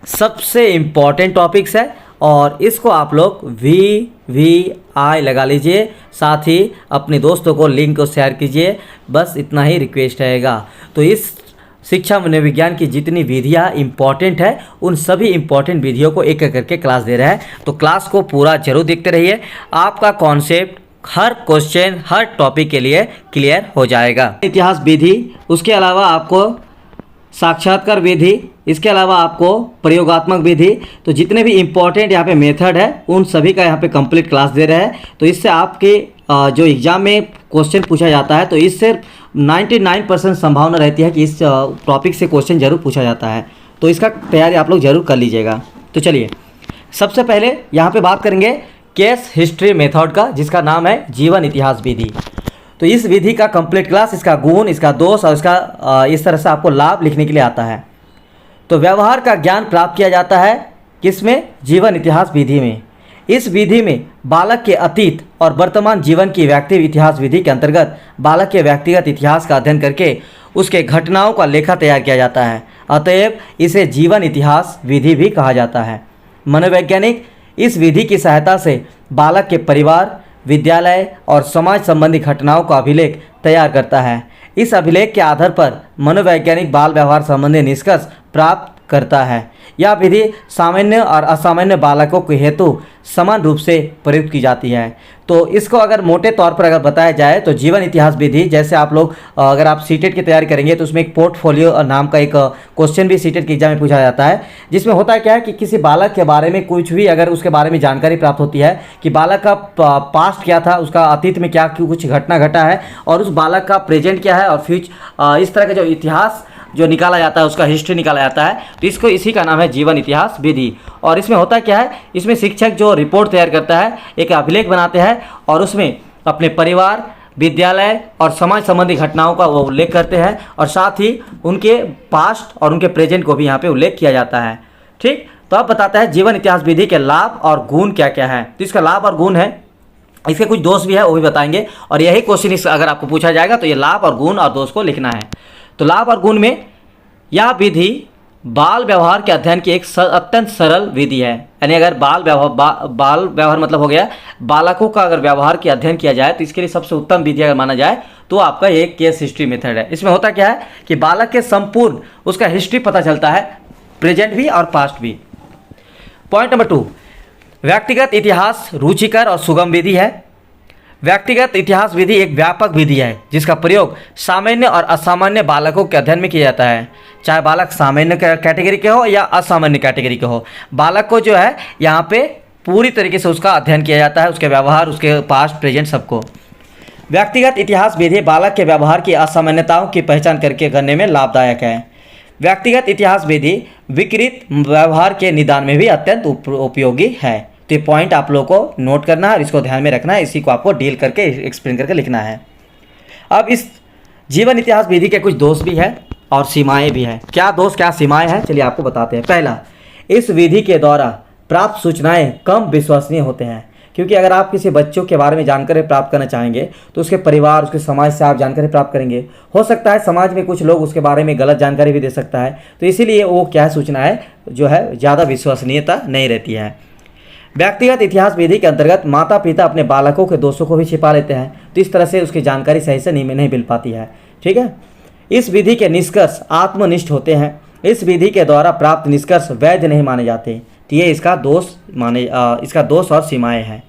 सबसे इम्पॉर्टेंट टॉपिक्स है, और इसको आप लोग VVI लगा लीजिए, साथ ही अपने दोस्तों को लिंक को शेयर कीजिए, बस इतना ही रिक्वेस्ट रहेगा। तो इस शिक्षा मनोविज्ञान की जितनी विधियाँ इंपॉर्टेंट है उन सभी इंपॉर्टेंट विधियों को एक एक करके क्लास दे रहा है, तो क्लास को पूरा जरूर देखते रहिए। आपका कॉन्सेप्ट हर क्वेश्चन हर टॉपिक के लिए क्लियर हो जाएगा। इतिहास विधि, उसके अलावा आपको साक्षात्कार विधि, इसके अलावा आपको प्रयोगात्मक विधि, तो जितने भी इम्पोर्टेंट यहाँ पे मेथड है उन सभी का यहाँ पे कंप्लीट क्लास दे रहे हैं। तो इससे आपके जो एग्ज़ाम में क्वेश्चन पूछा जाता है तो इससे 99% संभावना रहती है कि इस टॉपिक से क्वेश्चन जरूर पूछा जाता है, तो इसका तैयारी आप लोग जरूर कर लीजिएगा। तो चलिए सबसे पहले यहाँ पे बात करेंगे केस हिस्ट्री मेथड का, जिसका नाम है जीवन इतिहास विधि। तो इस विधि का कंप्लीट क्लास, इसका गुण, इसका दोष और इसका इस तरह से आपको लाभ लिखने के लिए आता है। तो व्यवहार का ज्ञान प्राप्त किया जाता है किसमें, जीवन इतिहास विधि में। इस विधि में बालक के अतीत और वर्तमान जीवन की व्यक्तिगत इतिहास विधि के अंतर्गत बालक के व्यक्तिगत इतिहास का अध्ययन करके उसके घटनाओं का लेखा तैयार किया जाता है। अतएव इसे जीवन इतिहास विधि भी कहा जाता है। मनोवैज्ञानिक इस विधि की सहायता से बालक के परिवार, विद्यालय और समाज संबंधी घटनाओं का अभिलेख तैयार करता है। इस अभिलेख के आधार पर मनोवैज्ञानिक बाल व्यवहार संबंधी निष्कर्ष प्राप्त करता है। यह विधि सामान्य और असामान्य बालकों के हेतु समान रूप से प्रयुक्त की जाती है। तो इसको अगर मोटे तौर पर अगर बताया जाए तो जीवन इतिहास विधि, जैसे आप लोग अगर आप सीटेट की तैयारी करेंगे तो उसमें एक पोर्टफोलियो नाम का एक क्वेश्चन भी सीटेट के एग्जाम में पूछा जाता है, जिसमें होता है क्या है कि किसी बालक के बारे में कुछ भी अगर उसके बारे में जानकारी प्राप्त होती है कि बालक का पास्ट क्या था, उसका अतीत में क्या कुछ घटना घटा है और उस बालक का प्रेजेंट क्या है और फ्यूचर, इस तरह का जो इतिहास जो निकाला जाता है, उसका हिस्ट्री निकाला जाता है, तो इसको इसी का नाम है जीवन इतिहास विधि। और इसमें होता क्या है, इसमें शिक्षक जो रिपोर्ट तैयार करता है, एक अभिलेख बनाते हैं और उसमें अपने परिवार, विद्यालय और समाज संबंधी घटनाओं का वो उल्लेख करते हैं और साथ ही उनके पास्ट और उनके प्रेजेंट को भी यहाँ पे उल्लेख किया जाता है। ठीक, तो अब बताता है जीवन इतिहास विधि के लाभ और गुण क्या क्या है। तो इसका लाभ और गुण है, इसके कुछ दोष भी है, वो भी बताएंगे। और यही क्वेश्चन अगर आपको पूछा जाएगा तो ये लाभ और गुण और दोष को लिखना है। तो लाभ और गुण में, यह विधि बाल व्यवहार के अध्ययन की एक अत्यंत सरल विधि है। यानी अगर बाल व्यवहार मतलब हो गया बालकों का अगर व्यवहार के अध्ययन किया जाए तो इसके लिए सबसे उत्तम विधि अगर माना जाए तो आपका ये केस हिस्ट्री मेथड है। इसमें होता क्या है कि बालक के संपूर्ण उसका हिस्ट्री पता चलता है, प्रेजेंट भी और पास्ट भी। पॉइंट नंबर 2, व्यक्तिगत इतिहास रुचिकर और सुगम विधि है। व्यक्तिगत इतिहास विधि एक व्यापक विधि है जिसका प्रयोग सामान्य और असामान्य बालकों के अध्ययन में किया जाता है। चाहे बालक सामान्य कैटेगरी के हो या असामान्य कैटेगरी के हो, बालक को जो है यहाँ पे पूरी तरीके से उसका अध्ययन किया जाता है, उसके व्यवहार, उसके पास्ट प्रेजेंट सबको। व्यक्तिगत इतिहास विधि बालक के व्यवहार की असामान्यताओं की पहचान करने में लाभदायक है। व्यक्तिगत इतिहास विधि विकृत व्यवहार के निदान में भी अत्यंत उपयोगी है। तो ये पॉइंट आप लोगों को नोट करना है और इसको ध्यान में रखना है, इसी को आपको डील करके एक्सप्लेन करके लिखना है। अब इस जीवन इतिहास विधि के कुछ दोष भी है और सीमाएं भी हैं। क्या दोष क्या सीमाएं हैं, चलिए आपको बताते हैं। पहला, इस विधि के द्वारा प्राप्त सूचनाएं कम विश्वसनीय होते हैं, क्योंकि अगर आप किसी बच्चों के बारे में जानकारी प्राप्त करना चाहेंगे तो उसके परिवार, उसके समाज से आप जानकारी प्राप्त करेंगे। हो सकता है समाज में कुछ लोग उसके बारे में गलत जानकारी भी दे सकता है, तो इसीलिए वो क्या है, सूचनाएं जो है ज़्यादा विश्वसनीयता नहीं रहती है। व्यक्तिगत इतिहास विधि के अंतर्गत माता पिता अपने बालकों के दोषों को भी छिपा लेते हैं, तो इस तरह से उसकी जानकारी सही से नहीं मिल पाती है। ठीक है, इस विधि के निष्कर्ष आत्मनिष्ठ होते हैं। इस विधि के द्वारा प्राप्त निष्कर्ष वैध नहीं माने जाते, तो ये इसका दोष और सीमाएं हैं।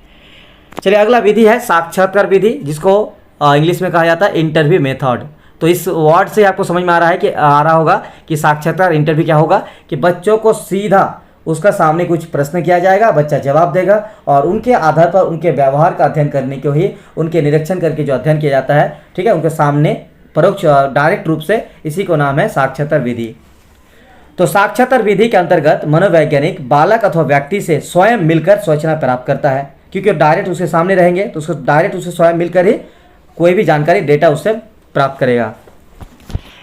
चलिए अगला विधि है साक्षात्कार विधि, जिसको इंग्लिश में कहा जाता है इंटरव्यू मेथड। तो इस वर्ड से आपको समझ में आ रहा होगा कि साक्षात्कार इंटरव्यू क्या होगा, कि बच्चों को सीधा उसका सामने कुछ प्रश्न किया जाएगा, बच्चा जवाब देगा और उनके आधार पर उनके व्यवहार का अध्ययन करने को ही, उनके निरीक्षण करके जो अध्ययन किया जाता है, ठीक है, उनके सामने परोक्ष डायरेक्ट रूप से, इसी को नाम है साक्षात्कार विधि। तो साक्षात्कार विधि के अंतर्गत मनोवैज्ञानिक बालक अथवा व्यक्ति से स्वयं मिलकर सूचना प्राप्त करता है, क्योंकि डायरेक्ट उसके सामने रहेंगे तो उसको डायरेक्ट उससे स्वयं मिलकर ही कोई भी जानकारी, डेटा उससे प्राप्त करेगा।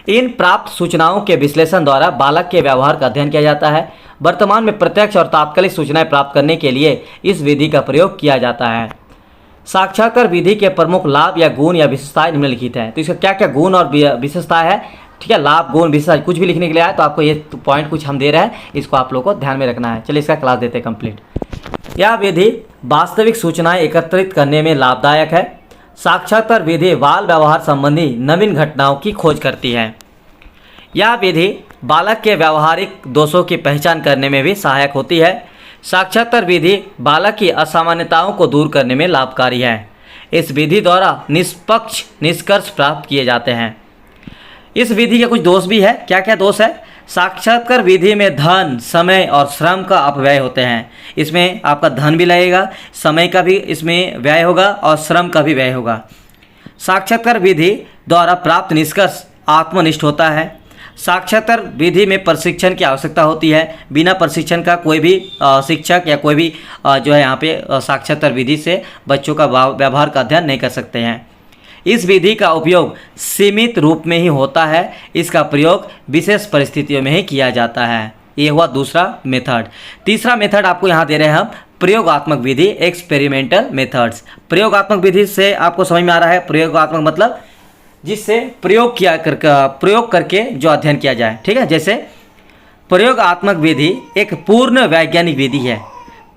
इन प्राप्त सूचनाओं के विश्लेषण द्वारा बालक के व्यवहार का अध्ययन किया जाता है। वर्तमान में प्रत्यक्ष और तात्कालिक सूचनाएं प्राप्त करने के लिए इस विधि का प्रयोग किया जाता है। साक्षात्कार विधि के प्रमुख लाभ या गुण या विशेषताएं निम्नलिखित हैं। तो इसका क्या क्या गुण और विशेषताएं है, ठीक है, लाभ गुण विशेषता कुछ भी लिखने के लिए आए तो आपको ये पॉइंट कुछ हम दे रहे हैं, इसको आप लोगों को ध्यान में रखना है। चलिए इसका क्लास देते हैं कंप्लीट। यह विधि वास्तविक सूचनाएं एकत्रित करने में लाभदायक है। साक्षात्कार विधि बाल व्यवहार संबंधी नवीन घटनाओं की खोज करती है। यह विधि बालक के व्यावहारिक दोषों की पहचान करने में भी सहायक होती है। साक्षात्कार विधि बालक की असामान्यताओं को दूर करने में लाभकारी है। इस विधि द्वारा निष्पक्ष निष्कर्ष प्राप्त किए जाते हैं। इस विधि के कुछ दोष भी है। क्या क्या दोष है? साक्षात्कार विधि में धन, समय और श्रम का अपव्यय होते हैं। इसमें आपका धन भी लगेगा, समय का भी इसमें व्यय होगा और श्रम का भी व्यय होगा। साक्षात्कार विधि द्वारा प्राप्त निष्कर्ष आत्मनिष्ठ होता है। साक्षात्कार विधि में प्रशिक्षण की आवश्यकता होती है। बिना प्रशिक्षण का कोई भी शिक्षक या कोई भी जो है यहाँ पे साक्षात्कार विधि से बच्चों का व्यवहार का अध्ययन नहीं कर सकते हैं। इस विधि का उपयोग सीमित रूप में ही होता है। इसका प्रयोग विशेष परिस्थितियों में ही किया जाता है। ये हुआ दूसरा मेथड। तीसरा मेथड आपको यहाँ दे रहे हैं हम, प्रयोगात्मक विधि, एक्सपेरिमेंटल मेथड्स। प्रयोगात्मक विधि से आपको समझ में आ रहा है, प्रयोगात्मक मतलब जिससे प्रयोग करके जो अध्ययन किया जाए, ठीक है। जैसे प्रयोगात्मक विधि एक पूर्ण वैज्ञानिक विधि है।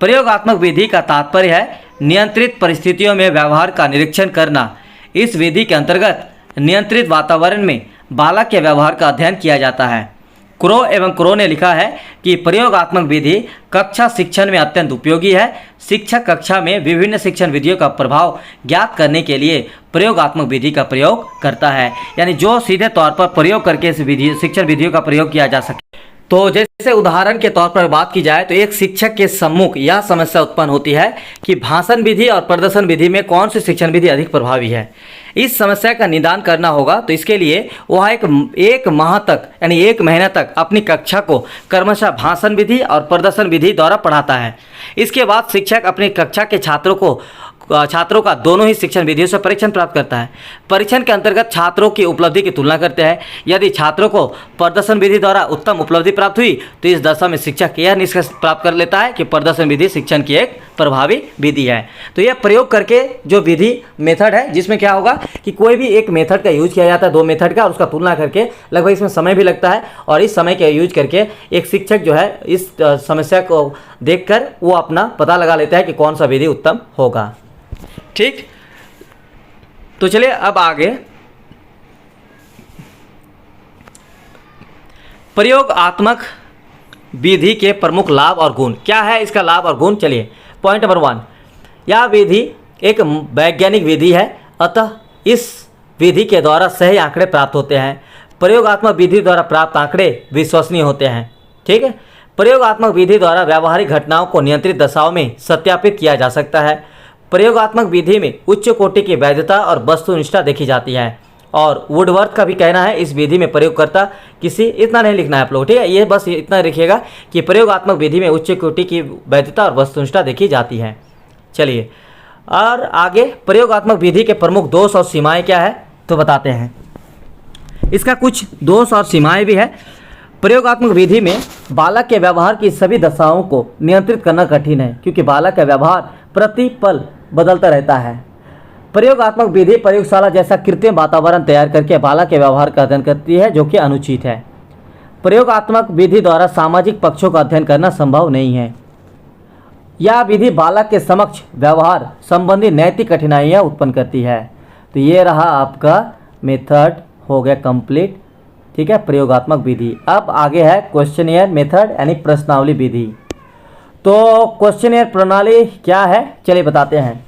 प्रयोगात्मक विधि का तात्पर्य है नियंत्रित परिस्थितियों में व्यवहार का निरीक्षण करना। इस विधि के अंतर्गत नियंत्रित वातावरण में बालक के व्यवहार का अध्ययन किया जाता है। क्रो ने लिखा है कि प्रयोगात्मक विधि कक्षा शिक्षण में अत्यंत उपयोगी है। शिक्षक कक्षा में विभिन्न शिक्षण विधियों का प्रभाव ज्ञात करने के लिए प्रयोगात्मक विधि का प्रयोग करता है। यानी जो सीधे तौर पर प्रयोग करके इस शिक्षण विधियों का प्रयोग किया जा सके। तो जैसे उदाहरण के तौर पर बात की जाए तो एक शिक्षक के सम्मुख यह समस्या उत्पन्न होती है कि भाषण विधि और प्रदर्शन विधि में कौन सी शिक्षण विधि अधिक प्रभावी है। इस समस्या का निदान करना होगा, तो इसके लिए वह एक माह तक यानी 1 महीने तक अपनी कक्षा को क्रमशः भाषण विधि और प्रदर्शन विधि द्वारा पढ़ाता है। इसके बाद शिक्षक अपनी कक्षा के छात्रों का दोनों ही शिक्षण विधियों से परीक्षण प्राप्त करता है। परीक्षण के अंतर्गत छात्रों की उपलब्धि की तुलना करते हैं। यदि छात्रों को प्रदर्शन विधि द्वारा उत्तम उपलब्धि प्राप्त हुई तो इस दशा में शिक्षक यह निष्कर्ष प्राप्त कर लेता है कि प्रदर्शन विधि शिक्षण की एक प्रभावी विधि है। तो यह प्रयोग करके जो विधि मेथड है, जिसमें क्या होगा कि कोई भी एक मेथड का यूज किया जाता है, 2 मेथड का, और उसका तुलना करके लगभग इसमें समय भी लगता है, और इस समय का यूज करके एक शिक्षक जो है इस समस्या को देखकर वो अपना पता लगा लेता है कि कौन सा विधि उत्तम होगा। ठीक, तो चलिए अब आगे प्रयोगात्मक विधि के प्रमुख लाभ और गुण क्या है। इसका लाभ और गुण, चलिए पॉइंट नंबर 1, यह विधि एक वैज्ञानिक विधि है, अतः इस विधि के द्वारा सही आंकड़े प्राप्त होते हैं। प्रयोगात्मक विधि द्वारा प्राप्त आंकड़े विश्वसनीय होते हैं। ठीक है, प्रयोगात्मक विधि द्वारा व्यावहारिक घटनाओं को नियंत्रित दशाओं में सत्यापित किया जा सकता है। प्रयोगात्मक विधि में उच्च कोटि की वैधता और वस्तुनिष्ठता देखी जाती है। और वुडवर्थ का भी कहना है इस विधि में प्रयोगकर्ता किसी, इतना नहीं लिखना है आप लोग, ठीक है, ये बस इतना लिखिएगा कि प्रयोगात्मक विधि में उच्च कोटि की वैधता और वस्तुनिष्ठता देखी जाती है। चलिए और आगे प्रयोगात्मक विधि के प्रमुख दोष और सीमाएं क्या है तो बताते हैं। इसका कुछ दोष और सीमाएं भी है। प्रयोगात्मक विधि में बालक के व्यवहार की सभी दशाओं को नियंत्रित करना कठिन है, क्योंकि बालक का व्यवहार प्रति पल बदलता रहता है। प्रयोगात्मक विधि प्रयोगशाला जैसा कृत्रिम वातावरण तैयार करके बालक के व्यवहार का अध्ययन करती है, जो कि अनुचित है। प्रयोगात्मक विधि द्वारा सामाजिक पक्षों का अध्ययन करना संभव नहीं है। यह विधि बालक के समक्ष व्यवहार संबंधी नैतिक कठिनाइयाँ उत्पन्न करती है। तो ये रहा आपका मेथड, हो गया कंप्लीट। ठीक है, प्रयोगात्मक विधि। अब आगे है क्वेश्चनियर मेथड यानी प्रश्नावली विधि। तो क्वेश्चनियर प्रणाली क्या है, चलिए बताते हैं।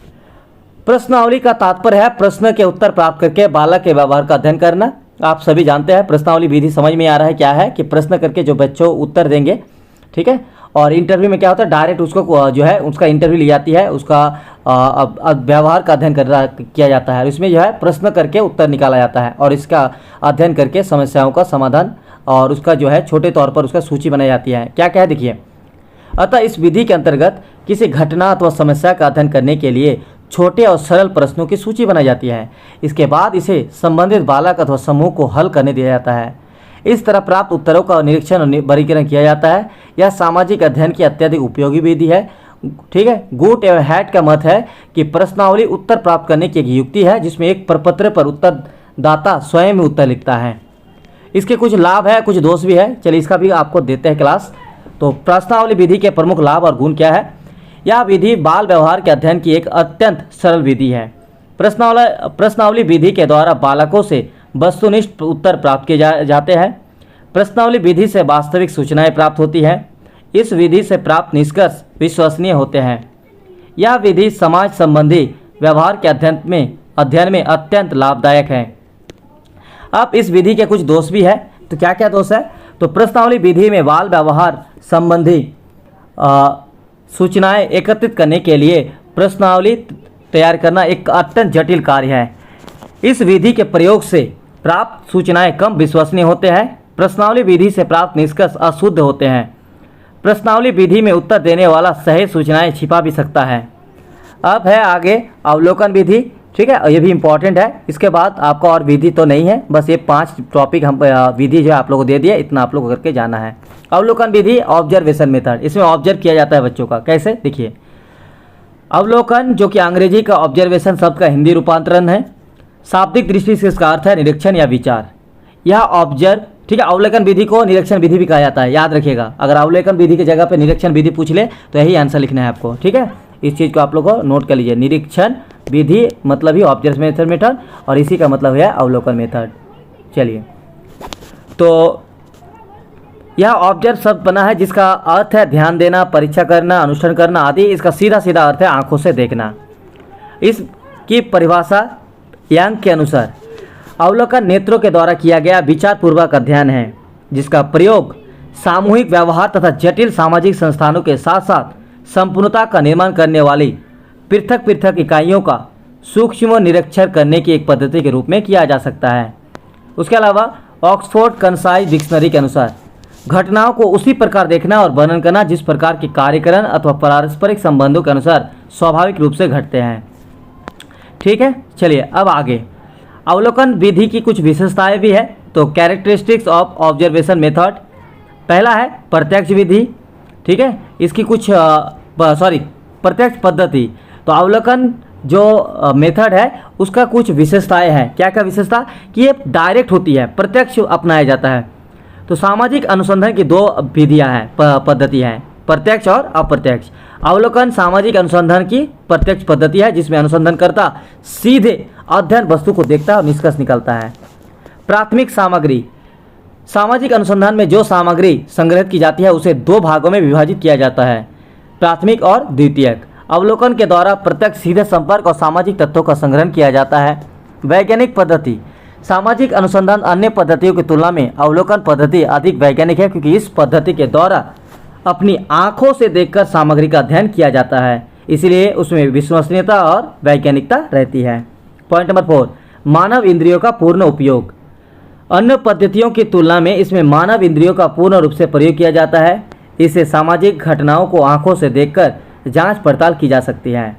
प्रश्नावली का तात्पर्य है प्रश्न के उत्तर प्राप्त करके बालक के व्यवहार का अध्ययन करना। आप सभी जानते हैं प्रश्नावली विधि, समझ में आ रहा है क्या है कि प्रश्न करके जो बच्चों उत्तर देंगे, ठीक है, और इंटरव्यू में क्या होता है डायरेक्ट उसको जो है उसका इंटरव्यू ली जाती है, उसका व्यवहार का अध्ययन किया जाता है। इसमें जो है प्रश्न करके उत्तर निकाला जाता है और इसका अध्ययन करके समस्याओं का समाधान और उसका जो है छोटे तौर पर उसका सूची बनाई जाती है। क्या क्या है देखिए। अतः इस विधि के अंतर्गत किसी घटना अथवा समस्या का अध्ययन करने के लिए छोटे और सरल प्रश्नों की सूची बनाई जाती है। इसके बाद इसे संबंधित बालक अथवा समूह को हल करने दिया जाता है। इस तरह प्राप्त उत्तरों का निरीक्षण और वर्गीकरण किया जाता है। यह सामाजिक अध्ययन की अत्यधिक उपयोगी विधि है। ठीक है, गुट एवं हैट का मत है कि प्रश्नावली उत्तर प्राप्त करने की एक युक्ति है जिसमें एक प्रपत्र पर उत्तरदाता स्वयं उत्तर लिखता है। इसके कुछ लाभ है, कुछ दोष भी है। चलिए इसका भी आपको देते हैं क्लास। तो प्रश्नावली विधि के प्रमुख लाभ और गुण क्या है। यह विधि बाल व्यवहार के अध्ययन की एक अत्यंत सरल विधि है। प्रश्नावली विधि के द्वारा बालकों से वस्तुनिष्ठ उत्तर प्राप्त किए जाते हैं। प्रश्नावली विधि से वास्तविक सूचनाएं प्राप्त होती हैं। इस विधि से प्राप्त निष्कर्ष विश्वसनीय होते हैं। यह विधि समाज संबंधी व्यवहार के अध्ययन में अत्यंत लाभदायक है। अब इस विधि के कुछ दोष भी है। तो क्या क्या दोष है। तो प्रश्नावली विधि में बाल व्यवहार संबंधी सूचनाएं एकत्रित करने के लिए प्रश्नावली तैयार करना एक अत्यंत जटिल कार्य है। इस विधि के प्रयोग से प्राप्त सूचनाएं कम विश्वसनीय होते हैं। प्रश्नावली विधि से प्राप्त निष्कर्ष अशुद्ध होते हैं। प्रश्नावली विधि में उत्तर देने वाला सही सूचनाएं छिपा भी सकता है। अब है आगे अवलोकन विधि। ठीक है, ये भी इम्पॉर्टेंट है। इसके बाद आपका और विधि तो नहीं है, बस ये 5 टॉपिक हम विधि जो आप लोगों को दे दिया, इतना आप लोग को करके जाना है। अवलोकन विधि ऑब्जर्वेशन मेथड, इसमें ऑब्जर्व किया जाता है बच्चों का। कैसे देखिए, अवलोकन जो कि अंग्रेजी का ऑब्जर्वेशन शब्द का हिंदी रूपांतरण है। शाब्दिक दृष्टि से इसका अर्थ है निरीक्षण या विचार। यह ऑब्जर्व, ठीक है, अवलोकन विधि को निरीक्षण विधि भी कहा जाता है, याद रखिएगा। अगर अवलोकन विधि की जगह पे निरीक्षण विधि पूछ ले तो यही आंसर लिखना है आपको। ठीक है, इस चीज़ को आप लोग को नोट कर लीजिए। निरीक्षण विधि मतलब ही ऑब्जर्वेशन मेथड और इसी का मतलब है अवलोकन मेथड। चलिए, तो यह ऑब्जर्व शब्द बना है जिसका अर्थ है ध्यान देना, परीक्षा करना, अनुसरण करना आदि। इसका सीधा सीधा अर्थ है आंखों से देखना। इसकी परिभाषा यांग के अनुसार अवलोकन नेत्रों के द्वारा किया गया विचारपूर्वक अध्ययन है जिसका प्रयोग सामूहिक व्यवहार तथा जटिल सामाजिक संस्थानों के साथ साथ संपूर्णता का निर्माण करने वाली पृथक पृथक इकाइयों का सूक्ष्म निरीक्षण करने की एक पद्धति के रूप में किया जा सकता है। उसके अलावा ऑक्सफोर्ड कंसाइज डिक्शनरी के अनुसार घटनाओं को उसी प्रकार देखना और वर्णन करना जिस प्रकार के कार्यकरण अथवा पारस्परिक संबंधों के अनुसार स्वाभाविक रूप से घटते हैं। ठीक है, चलिए अब आगे अवलोकन विधि की कुछ विशेषताएं भी है। तो कैरेक्टरिस्टिक्स ऑफ ऑब्जर्वेशन मेथड, पहला है प्रत्यक्ष विधि। ठीक है, इसकी कुछ प्रत्यक्ष पद्धति। तो अवलोकन जो मेथड है उसका कुछ विशेषताएं हैं। क्या क्या विशेषता कि ये डायरेक्ट होती है, प्रत्यक्ष अपनाया जाता है। तो सामाजिक अनुसंधान की दो विधियां हैं, पद्धति हैं, प्रत्यक्ष और अप्रत्यक्ष। अवलोकन सामाजिक अनुसंधान की प्रत्यक्ष पद्धति है जिसमें अनुसंधानकर्ता सीधे अध्ययन वस्तु को देखता है और निष्कर्ष निकलता है। प्राथमिक सामग्री, सामाजिक अनुसंधान में जो सामग्री संग्रहित की जाती है उसे दो भागों में विभाजित किया जाता है, प्राथमिक और द्वितीयक। अवलोकन के द्वारा प्रत्यक्ष सीधे संपर्क और सामाजिक तत्वों का संग्रहण किया जाता है। वैज्ञानिक पद्धति, सामाजिक अनुसंधान अन्य पद्धतियों की तुलना में अवलोकन पद्धति अधिक वैज्ञानिक है क्योंकि इस पद्धति के द्वारा अपनी आंखों से देखकर सामग्री का अध्ययन किया जाता है, इसलिए उसमें विश्वसनीयता और वैज्ञानिकता रहती है। पॉइंट नंबर 4, मानव इंद्रियों का पूर्ण उपयोग। अन्य पद्धतियों की तुलना में इसमें मानव इंद्रियों का पूर्ण रूप से प्रयोग किया जाता है। इससे सामाजिक घटनाओं को आंखों से देखकर जांच पड़ताल की जा सकती है।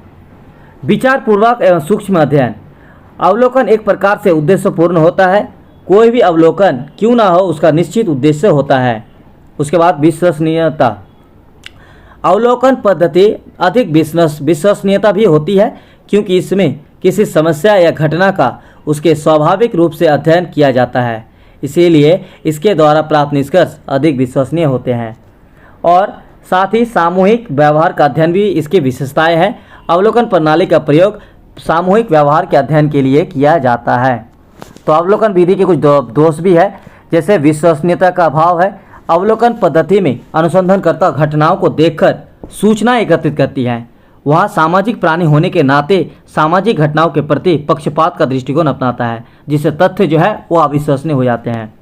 विचारपूर्वक एवं सूक्ष्म अध्ययन, अवलोकन एक प्रकार से उद्देश्यपूर्ण होता है। कोई भी अवलोकन क्यों ना हो उसका निश्चित उद्देश्य होता है। उसके बाद विश्वसनीयता, अवलोकन पद्धति अधिक विश्वसनीयता भी होती है क्योंकि इसमें किसी समस्या या घटना का उसके स्वाभाविक रूप से अध्ययन किया जाता है, इसीलिए इसके द्वारा प्राप्त निष्कर्ष अधिक विश्वसनीय होते हैं। और साथ ही सामूहिक व्यवहार का अध्ययन भी इसकी विशेषताएं हैं। अवलोकन प्रणाली का प्रयोग सामूहिक व्यवहार के अध्ययन के लिए किया जाता है। तो अवलोकन विधि के कुछ दोष भी है, जैसे विश्वसनीयता का अभाव है। अवलोकन पद्धति में अनुसंधानकर्ता घटनाओं को देखकर सूचना एकत्रित करती है। वह सामाजिक प्राणी होने के नाते सामाजिक घटनाओं के प्रति पक्षपात का दृष्टिकोण अपनाता है, जिससे तथ्य जो है वो अविश्वसनीय हो जाते हैं।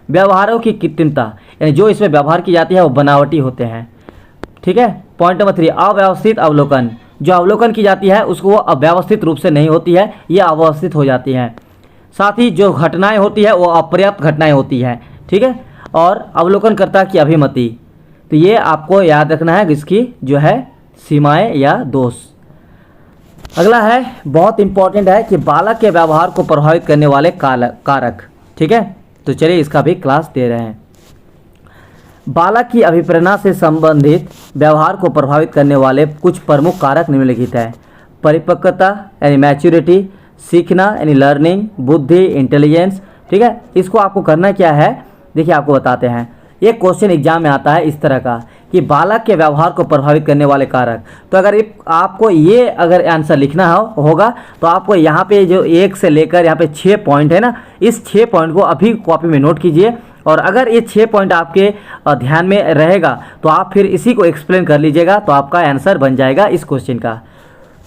व्यवहारों की कृत्रिमता, यानी जो इसमें व्यवहार की जाती है वो बनावटी होते हैं। ठीक है, पॉइंट नंबर 3, अव्यवस्थित अवलोकन, जो अवलोकन की जाती है उसको वो अव्यवस्थित रूप से नहीं होती है, ये अव्यवस्थित हो जाती हैं। साथ ही जो घटनाएं होती है वो अपर्याप्त घटनाएं होती हैं। ठीक है, और अवलोकनकर्ता की अभिमति, तो ये आपको याद रखना है इसकी जो है सीमाएं या दोष। अगला है बहुत इंपॉर्टेंट है कि बालक के व्यवहार को प्रभावित करने वाले कारक। ठीक है, तो चलिए इसका भी क्लास दे रहे हैं। बालक की अभिप्रेरणा से संबंधित व्यवहार को प्रभावित करने वाले कुछ प्रमुख कारक निम्नलिखित है। परिपक्वता यानी मैच्योरिटी, सीखना यानी लर्निंग, बुद्धि इंटेलिजेंस। ठीक है, इसको आपको करना क्या है, देखिए आपको बताते हैं। ये क्वेश्चन एग्जाम में आता है इस तरह का कि बालक के व्यवहार को प्रभावित करने वाले कारक। तो अगर आपको ये अगर आंसर लिखना होगा तो आपको यहाँ पे जो 1 से लेकर यहाँ पे 6 पॉइंट है ना, इस 6 पॉइंट को अभी कॉपी में नोट कीजिए। और अगर ये 6 पॉइंट आपके ध्यान में रहेगा तो आप फिर इसी को एक्सप्लेन कर लीजिएगा, तो आपका आंसर बन जाएगा इस क्वेश्चन का।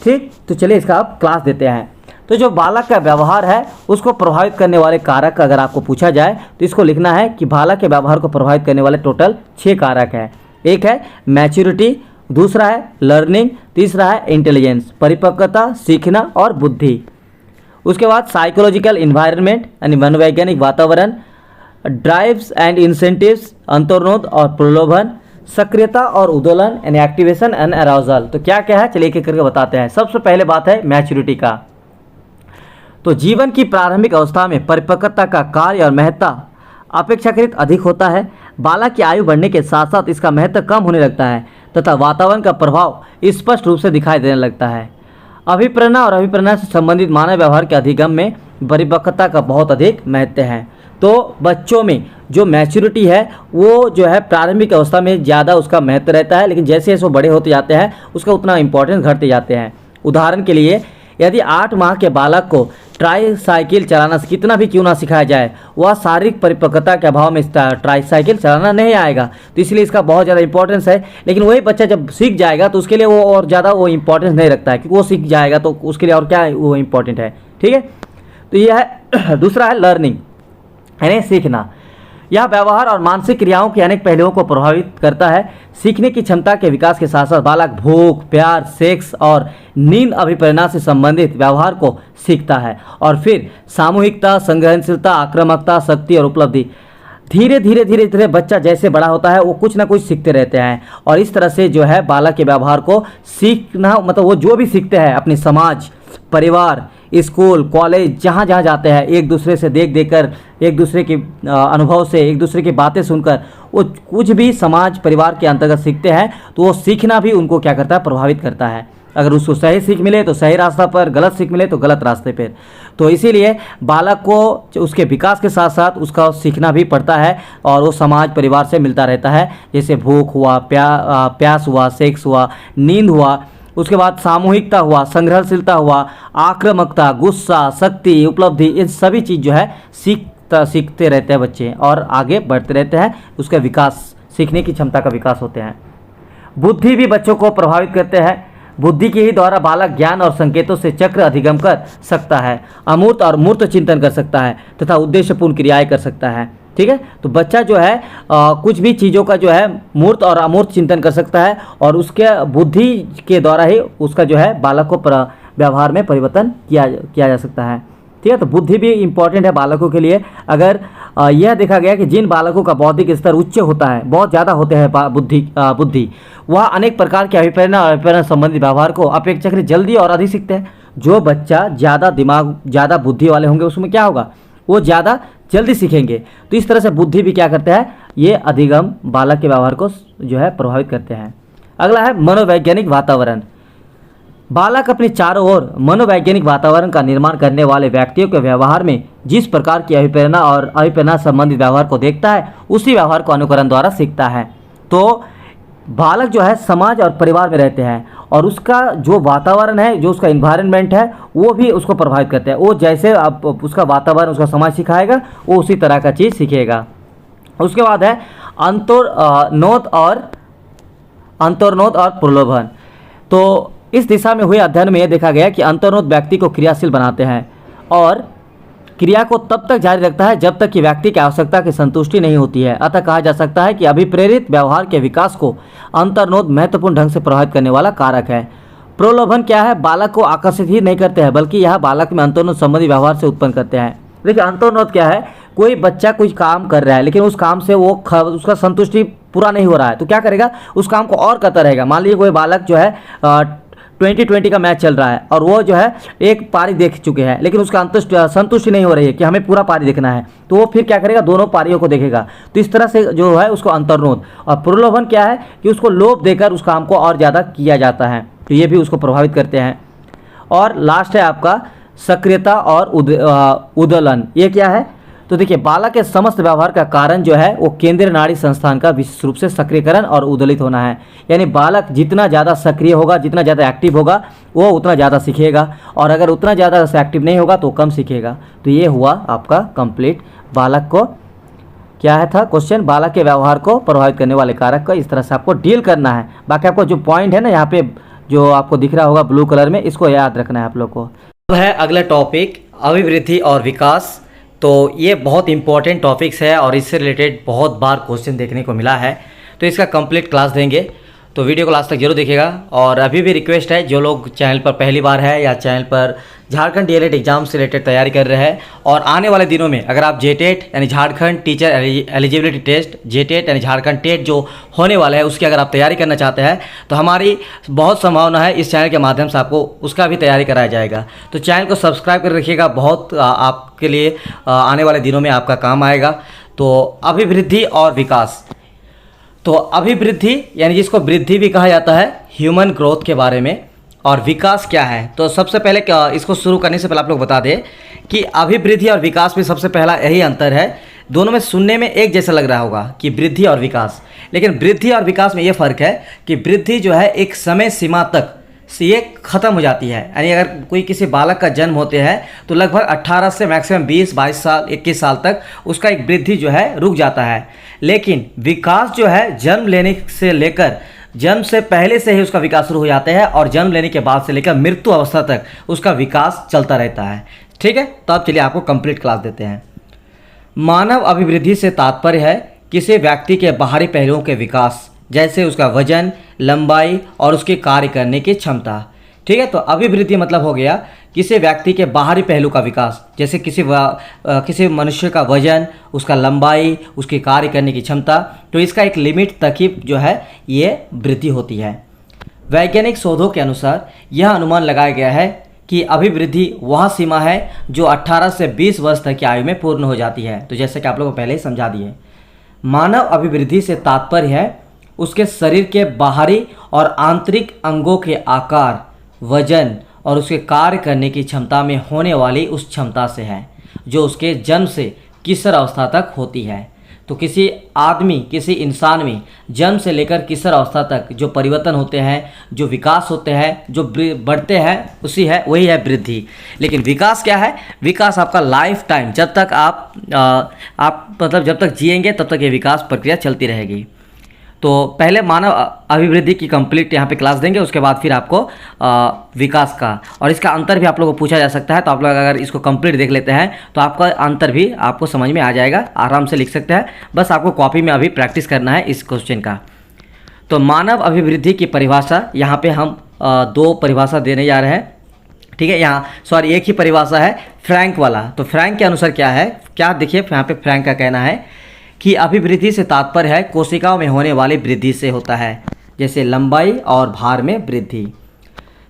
ठीक, तो चलिए इसका आप क्लास देते हैं। तो जो बालक का व्यवहार है उसको प्रभावित करने वाले कारक अगर आपको पूछा जाए तो इसको लिखना है कि बालक के व्यवहार को प्रभावित करने वाले टोटल 6 कारक हैं। एक है मैच्योरिटी, दूसरा है लर्निंग, तीसरा है इंटेलिजेंस, परिपक्वता, सीखना और बुद्धि। उसके बाद साइकोलॉजिकल इन्वायरमेंट यानी मनोवैज्ञानिक वातावरण, ड्राइव्स एंड इंसेंटिव्स, अंतर्नोद और प्रलोभन, सक्रियता और उद्दोलन यानी एक्टिवेशन एंड अराउजल। तो क्या क्या है चलिए एक एक करके बताते हैं। सबसे पहले बात है मैच्योरिटी का। तो जीवन की प्रारंभिक अवस्था में परिपक्वता का कार्य और महत्ता अपेक्षाकृत अधिक होता है। बालक की आयु बढ़ने के साथ साथ इसका महत्व कम होने लगता है तथा वातावरण का प्रभाव स्पष्ट रूप से दिखाई देने लगता है। अभिप्रेरणा और अभिप्रेरणा से संबंधित मानव व्यवहार के अधिगम में परिपक्वता का बहुत अधिक महत्व है। तो बच्चों में जो मैच्योरिटी है वो जो है प्रारंभिक अवस्था में ज़्यादा उसका महत्व रहता है, लेकिन जैसे जैसे वो बड़े होते जाते हैं उसका उतना इम्पोर्टेंस घटते जाते हैं। उदाहरण के लिए यदि 8 माह के बालक को ट्राईसाइकिल चलाना कितना भी क्यों ना सिखाया जाए, वह शारीरिक परिपक्वता के अभाव में ट्राईसाइकिल चलाना नहीं आएगा, तो इसलिए इसका बहुत ज़्यादा इंपॉर्टेंस है। लेकिन वही बच्चा जब सीख जाएगा तो उसके लिए वो और ज़्यादा वो इंपॉर्टेंस नहीं रखता है, क्योंकि वो सीख जाएगा तो उसके लिए और क्या वो इम्पॉर्टेंट है। ठीक है, तो यह है। दूसरा है लर्निंग यानी सीखना। यह व्यवहार और मानसिक क्रियाओं के अनेक पहलुओं को प्रभावित करता है। सीखने की क्षमता के विकास के साथ साथ बालक भूख, प्यार, सेक्स और नींद अभिप्रेरणा से संबंधित व्यवहार को सीखता है और फिर सामूहिकता, संग्रहणशीलता, आक्रामकता, शक्ति और उपलब्धि। धीरे धीरे बच्चा जैसे बड़ा होता है वो कुछ ना कुछ सीखते रहते हैं और इस तरह से जो है बालक के व्यवहार को सीखना, मतलब वो जो भी सीखते हैं अपने समाज, परिवार, स्कूल, कॉलेज, जहाँ जहाँ जाते हैं, एक दूसरे से देख कर, एक दूसरे के अनुभव से, एक दूसरे की बातें सुनकर वो कुछ भी समाज परिवार के अंतर्गत सीखते हैं, तो वो सीखना भी उनको क्या करता है, प्रभावित करता है। अगर उसको सही सीख मिले तो सही रास्ता पर, गलत सीख मिले तो गलत रास्ते पर। तो इसीलिए बालक को उसके विकास के साथ साथ उसका सीखना भी पड़ता है और वो समाज परिवार से मिलता रहता है। जैसे भूख हुआ, प्यास हुआ, सेक्स हुआ, नींद हुआ, उसके बाद सामूहिकता हुआ, संग्रहणशीलता हुआ, आक्रामकता, गुस्सा, शक्ति, उपलब्धि, इन सभी चीज़ जो है सीखते रहते हैं बच्चे और आगे बढ़ते रहते हैं। उसका विकास, सीखने की क्षमता का विकास होते हैं। बुद्धि भी बच्चों को प्रभावित करते हैं। बुद्धि के ही द्वारा बालक ज्ञान और संकेतों से चक्र अधिगम कर सकता है, अमूर्त और मूर्त चिंतन कर सकता है तथा उद्देश्यपूर्ण क्रियाएं कर सकता है। ठीक है, तो बच्चा जो है कुछ भी चीज़ों का जो है मूर्त और अमूर्त चिंतन कर सकता है और उसके बुद्धि के द्वारा ही उसका जो है बालक को व्यवहार में परिवर्तन किया जा सकता है। ठीक है, तो बुद्धि भी इम्पॉर्टेंट है बालकों के लिए। अगर यह देखा गया कि जिन बालकों का बौद्धिक स्तर उच्च होता है, बहुत ज़्यादा होते हैं बुद्धि, वह अनेक प्रकार के अभिप्रेरणा और अभिप्रेरणा संबंधी व्यवहार को अपेक्षाकृत जल्दी और अधिक सीखते हैं। जो बच्चा ज़्यादा दिमाग, ज़्यादा बुद्धि वाले होंगे उसमें क्या होगा, वो ज़्यादा जल्दी सीखेंगे। तो इस तरह से बुद्धि भी क्या करते हैं, ये अधिगम बालक के व्यवहार को जो है प्रभावित करते हैं। अगला है मनोवैज्ञानिक वातावरण। बालक अपने चारों ओर मनोवैज्ञानिक वातावरण का निर्माण करने वाले व्यक्तियों के व्यवहार में जिस प्रकार की अभिप्रेरणा और अभिप्रेरणा संबंधित व्यवहार को देखता है, उसी व्यवहार को अनुकरण द्वारा सीखता है। तो बालक जो है समाज और परिवार में रहते हैं और उसका जो वातावरण है, जो उसका इन्वायरमेंट है, वो भी उसको प्रभावित करते हैं। वो जैसे अब उसका वातावरण, उसका समाज सिखाएगा, वो उसी तरह का चीज़ सीखेगा। उसके बाद है अंतर्नोद और प्रलोभन। तो इस दिशा में हुए अध्ययन में यह देखा गया कि अंतर्नोद व्यक्ति को क्रियाशील बनाते हैं और क्रिया को तब तक जारी रखता है जब तक कि व्यक्ति की आवश्यकता की संतुष्टि नहीं होती है। अतः कहा जा सकता है कि अभिप्रेरित व्यवहार के विकास को अंतर्नोद महत्वपूर्ण ढंग से प्रभावित करने वाला कारक है। प्रलोभन क्या है, बालक को आकर्षित ही नहीं करते हैं बल्कि यह बालक में अंतर्नोद संबंधी व्यवहार से उत्पन्न करते हैं। देखिए अंतर्नोद क्या है, कोई बच्चा कुछ काम कर रहा है लेकिन उस काम से वो उसका संतुष्टि पूरा नहीं हो रहा है, तो क्या करेगा, उस काम को और करता रहेगा। मान लीजिए कोई बालक जो है 2020 का मैच चल रहा है और वो जो है एक पारी देख चुके हैं लेकिन उसका संतुष्टि नहीं हो रही है कि हमें पूरा पारी देखना है, तो वो फिर क्या करेगा, दोनों पारियों को देखेगा। तो इस तरह से जो है उसको अंतर्नोद। और प्रलोभन क्या है कि उसको लोभ देकर उस काम को और ज़्यादा किया जाता है, तो ये भी उसको प्रभावित करते हैं। और लास्ट है आपका सक्रियता और उदलन। ये क्या है, तो देखिए बालक के समस्त व्यवहार का कारण जो है वो केंद्रीय नाड़ी संस्थान का विशेष रूप से सक्रियकरण और उदलित होना है। यानी बालक जितना ज़्यादा सक्रिय होगा, जितना ज़्यादा एक्टिव होगा, वो उतना ज़्यादा सीखेगा और अगर उतना ज़्यादा एक्टिव नहीं होगा तो कम सीखेगा। तो ये हुआ आपका कंप्लीट बालक को क्या है था क्वेश्चन, बालक के व्यवहार को प्रभावित करने वाले कारक को इस तरह से आपको डील करना है। बाकी आपको जो पॉइंट है ना यहाँ पे जो आपको दिख रहा होगा ब्लू कलर में, इसको याद रखना है आप लोग को। अब है अगला टॉपिक अभिवृद्धि और विकास। तो ये बहुत इंपॉर्टेंट टॉपिक्स है और इससे रिलेटेड बहुत बार क्वेश्चन देखने को मिला है, तो इसका कंप्लीट क्लास देंगे, तो वीडियो को लास्ट तक जरूर देखिएगा। और अभी भी रिक्वेस्ट है, जो लोग चैनल पर पहली बार है या चैनल पर झारखंड डीएलएड एग्जाम से रिलेटेड तैयारी कर रहे हैं और आने वाले दिनों में अगर आप जेटेट यानी Jharkhand teacher eligibility test, JTET यानी झारखंड टेट जो होने वाला है उसकी अगर आप तैयारी करना चाहते हैं तो हमारी बहुत संभावना है इस चैनल के माध्यम से आपको उसका भी तैयारी कराया जाएगा। तो चैनल को सब्सक्राइब कर रखिएगा, बहुत आपके लिए आने वाले दिनों में आपका काम आएगा। तो अभिवृद्धि और विकास, तो अभिवृद्धि यानी जिसको वृद्धि भी कहा जाता है, ह्यूमन ग्रोथ के बारे में। और विकास क्या है, तो सबसे पहले इसको शुरू करने से पहले आप लोग बता दें कि अभिवृद्धि और विकास में सबसे पहला यही अंतर है। दोनों में सुनने में एक जैसा लग रहा होगा कि वृद्धि और विकास, लेकिन वृद्धि और विकास में ये फ़र्क है कि वृद्धि जो है एक समय सीमा तक ये ख़त्म हो जाती है। यानी अगर कोई किसी बालक का जन्म होते हैं तो लगभग 18 से मैक्सिमम 20-22 साल 21 साल तक उसका एक वृद्धि जो है रुक जाता है। लेकिन विकास जो है जन्म लेने से लेकर, जन्म से पहले से ही उसका विकास शुरू हो जाता है और जन्म लेने के बाद से लेकर मृत्यु अवस्था तक उसका विकास चलता रहता है। ठीक है, तो अब चलिए आपको कंप्लीट क्लास देते हैं। मानव अभिवृद्धि से तात्पर्य है किसी व्यक्ति के बाहरी पहलुओं के विकास, जैसे उसका वजन, लंबाई और उसके कार्य करने की क्षमता। ठीक है, तो अभिवृद्धि मतलब हो गया किसी व्यक्ति के बाहरी पहलू का विकास, जैसे किसी मनुष्य का वजन, उसका लंबाई, उसके कार्य करने की क्षमता। तो इसका एक लिमिट तक ही जो है ये वृद्धि होती है। वैज्ञानिक शोधों के अनुसार यह अनुमान लगाया गया है कि अभिवृद्धि वह सीमा है जो 18 से 20 वर्ष तक की आयु में पूर्ण हो जाती है। तो जैसे कि आप लोगों को पहले ही समझा दिए, मानव अभिवृद्धि से तात्पर्य है उसके शरीर के बाहरी और आंतरिक अंगों के आकार, वजन और उसके कार्य करने की क्षमता में होने वाली उस क्षमता से है जो उसके जन्म से किशोर अवस्था तक होती है। तो किसी आदमी, किसी इंसान में जन्म से लेकर किशोर अवस्था तक जो परिवर्तन होते हैं, जो विकास होते हैं, जो बढ़ते हैं, वही है वृद्धि। लेकिन विकास क्या है? विकास आपका लाइफ टाइम, जब तक आप मतलब जब तक जिएंगे तब तक ये विकास प्रक्रिया चलती रहेगी। तो पहले मानव अभिवृद्धि की कंप्लीट यहाँ पे क्लास देंगे, उसके बाद फिर आपको विकास का और इसका अंतर भी आप लोगों को पूछा जा सकता है। तो आप लोग अगर इसको कंप्लीट देख लेते हैं तो आपका अंतर भी आपको समझ में आ जाएगा, आराम से लिख सकते हैं। बस आपको कॉपी में अभी प्रैक्टिस करना है इस क्वेश्चन का। तो मानव अभिवृद्धि की परिभाषा यहाँ पे हम 2 परिभाषा देने जा रहे हैं। ठीक है, यहाँ एक ही परिभाषा है, फ्रैंक वाला। तो फ्रैंक के अनुसार क्या है, क्या देखिए यहाँ पे फ्रैंक का कहना है कि अभिवृद्धि से तात्पर्य है कोशिकाओं में होने वाली वृद्धि से होता है, जैसे लंबाई और भार में वृद्धि।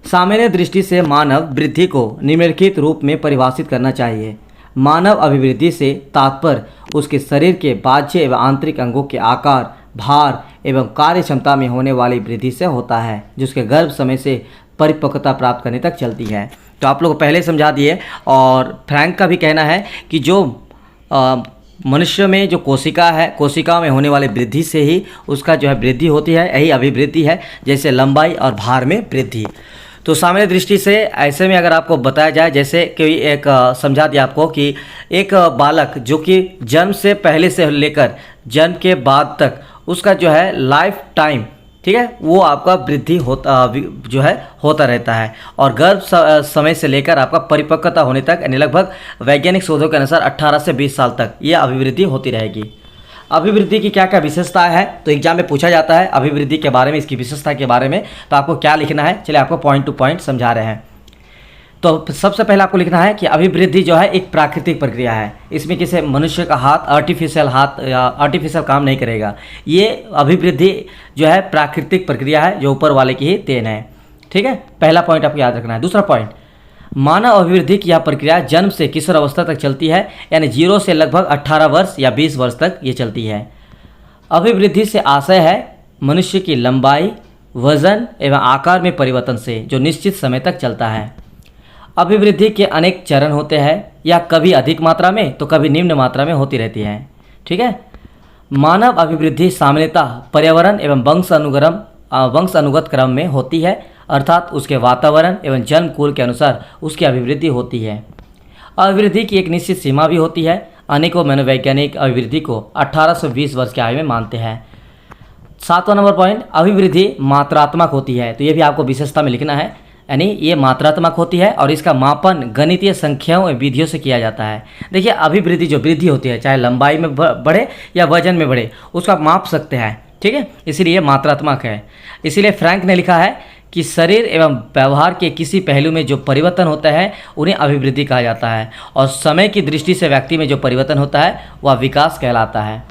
सामान्य दृष्टि से मानव वृद्धि को निम्नलिखित रूप में परिभाषित करना चाहिए। मानव अभिवृद्धि से तात्पर्य उसके शरीर के बाह्य एवं आंतरिक अंगों के आकार, भार एवं कार्य क्षमता में होने वाली वृद्धि से होता है, जिसके गर्भ समय से परिपक्वता प्राप्त करने तक चलती है। तो आप लोग पहले समझा दिए। और फ्रैंक का भी कहना है कि जो मनुष्य में जो कोशिका है, कोशिकाओं में होने वाली वृद्धि से ही उसका जो है वृद्धि होती है, यही अभिवृद्धि है, जैसे लंबाई और भार में वृद्धि। तो सामान्य दृष्टि से ऐसे में अगर आपको बताया जाए, जैसे कि एक समझा दिया आपको कि एक बालक जो कि जन्म से पहले से लेकर जन्म के बाद तक उसका जो है लाइफ टाइम, ठीक है, वो आपका वृद्धि होता रहता है। और गर्भ समय से लेकर आपका परिपक्वता होने तक, यानी लगभग वैज्ञानिक शोधों के अनुसार 18 से 20 साल तक यह अभिवृद्धि होती रहेगी। अभिवृद्धि की क्या क्या विशेषता है, तो एग्जाम में पूछा जाता है अभिवृद्धि के बारे में, इसकी विशेषता के बारे में। तो आपको क्या लिखना है, चलिए आपको पॉइंट टू पॉइंट समझा रहे हैं। तो सबसे पहले आपको लिखना है कि अभिवृद्धि जो है एक प्राकृतिक प्रक्रिया है। इसमें किसी मनुष्य का हाथ, आर्टिफिशियल काम नहीं करेगा। ये अभिवृद्धि जो है प्राकृतिक प्रक्रिया है, जो ऊपर वाले की ही देन है। ठीक है, पहला पॉइंट आपको याद रखना है। दूसरा पॉइंट, मानव अभिवृद्धि की यह प्रक्रिया जन्म से किशोर अवस्था तक चलती है, यानी 0 से लगभग 18 वर्ष या 20 वर्ष तक ये चलती है। अभिवृद्धि से आशय है मनुष्य की लंबाई, वजन एवं आकार में परिवर्तन से, जो निश्चित समय तक चलता है। अभिवृद्धि के अनेक चरण होते हैं, या कभी अधिक मात्रा में तो कभी निम्न मात्रा में होती रहती है। ठीक है, मानव अभिवृद्धि सामान्यतः पर्यावरण एवं वंश अनुगत क्रम में होती है, अर्थात उसके वातावरण एवं जन्म कुल के अनुसार उसकी अभिवृद्धि होती है। अभिवृद्धि की एक निश्चित सीमा भी होती है। अनेकों मनोवैज्ञानिक अभिवृद्धि को 18 से 20 वर्ष की आयु में मानते हैं। 7वां नंबर पॉइंट, अभिवृद्धि मात्रात्मक होती है। तो ये भी आपको विशेषता में लिखना है, यानी ये मात्रात्मक होती है और इसका मापन गणितीय संख्याओं एवं विधियों से किया जाता है। देखिए, अभिवृद्धि जो वृद्धि होती है, चाहे लंबाई में बढ़े या वजन में बढ़े, उसको आप माप सकते हैं। ठीक है, इसीलिए मात्रात्मक है। इसीलिए फ्रैंक ने लिखा है कि शरीर एवं व्यवहार के किसी पहलू में जो परिवर्तन होता है उन्हें अभिवृद्धि कहा जाता है, और समय की दृष्टि से व्यक्ति में जो परिवर्तन होता है वह विकास कहलाता है।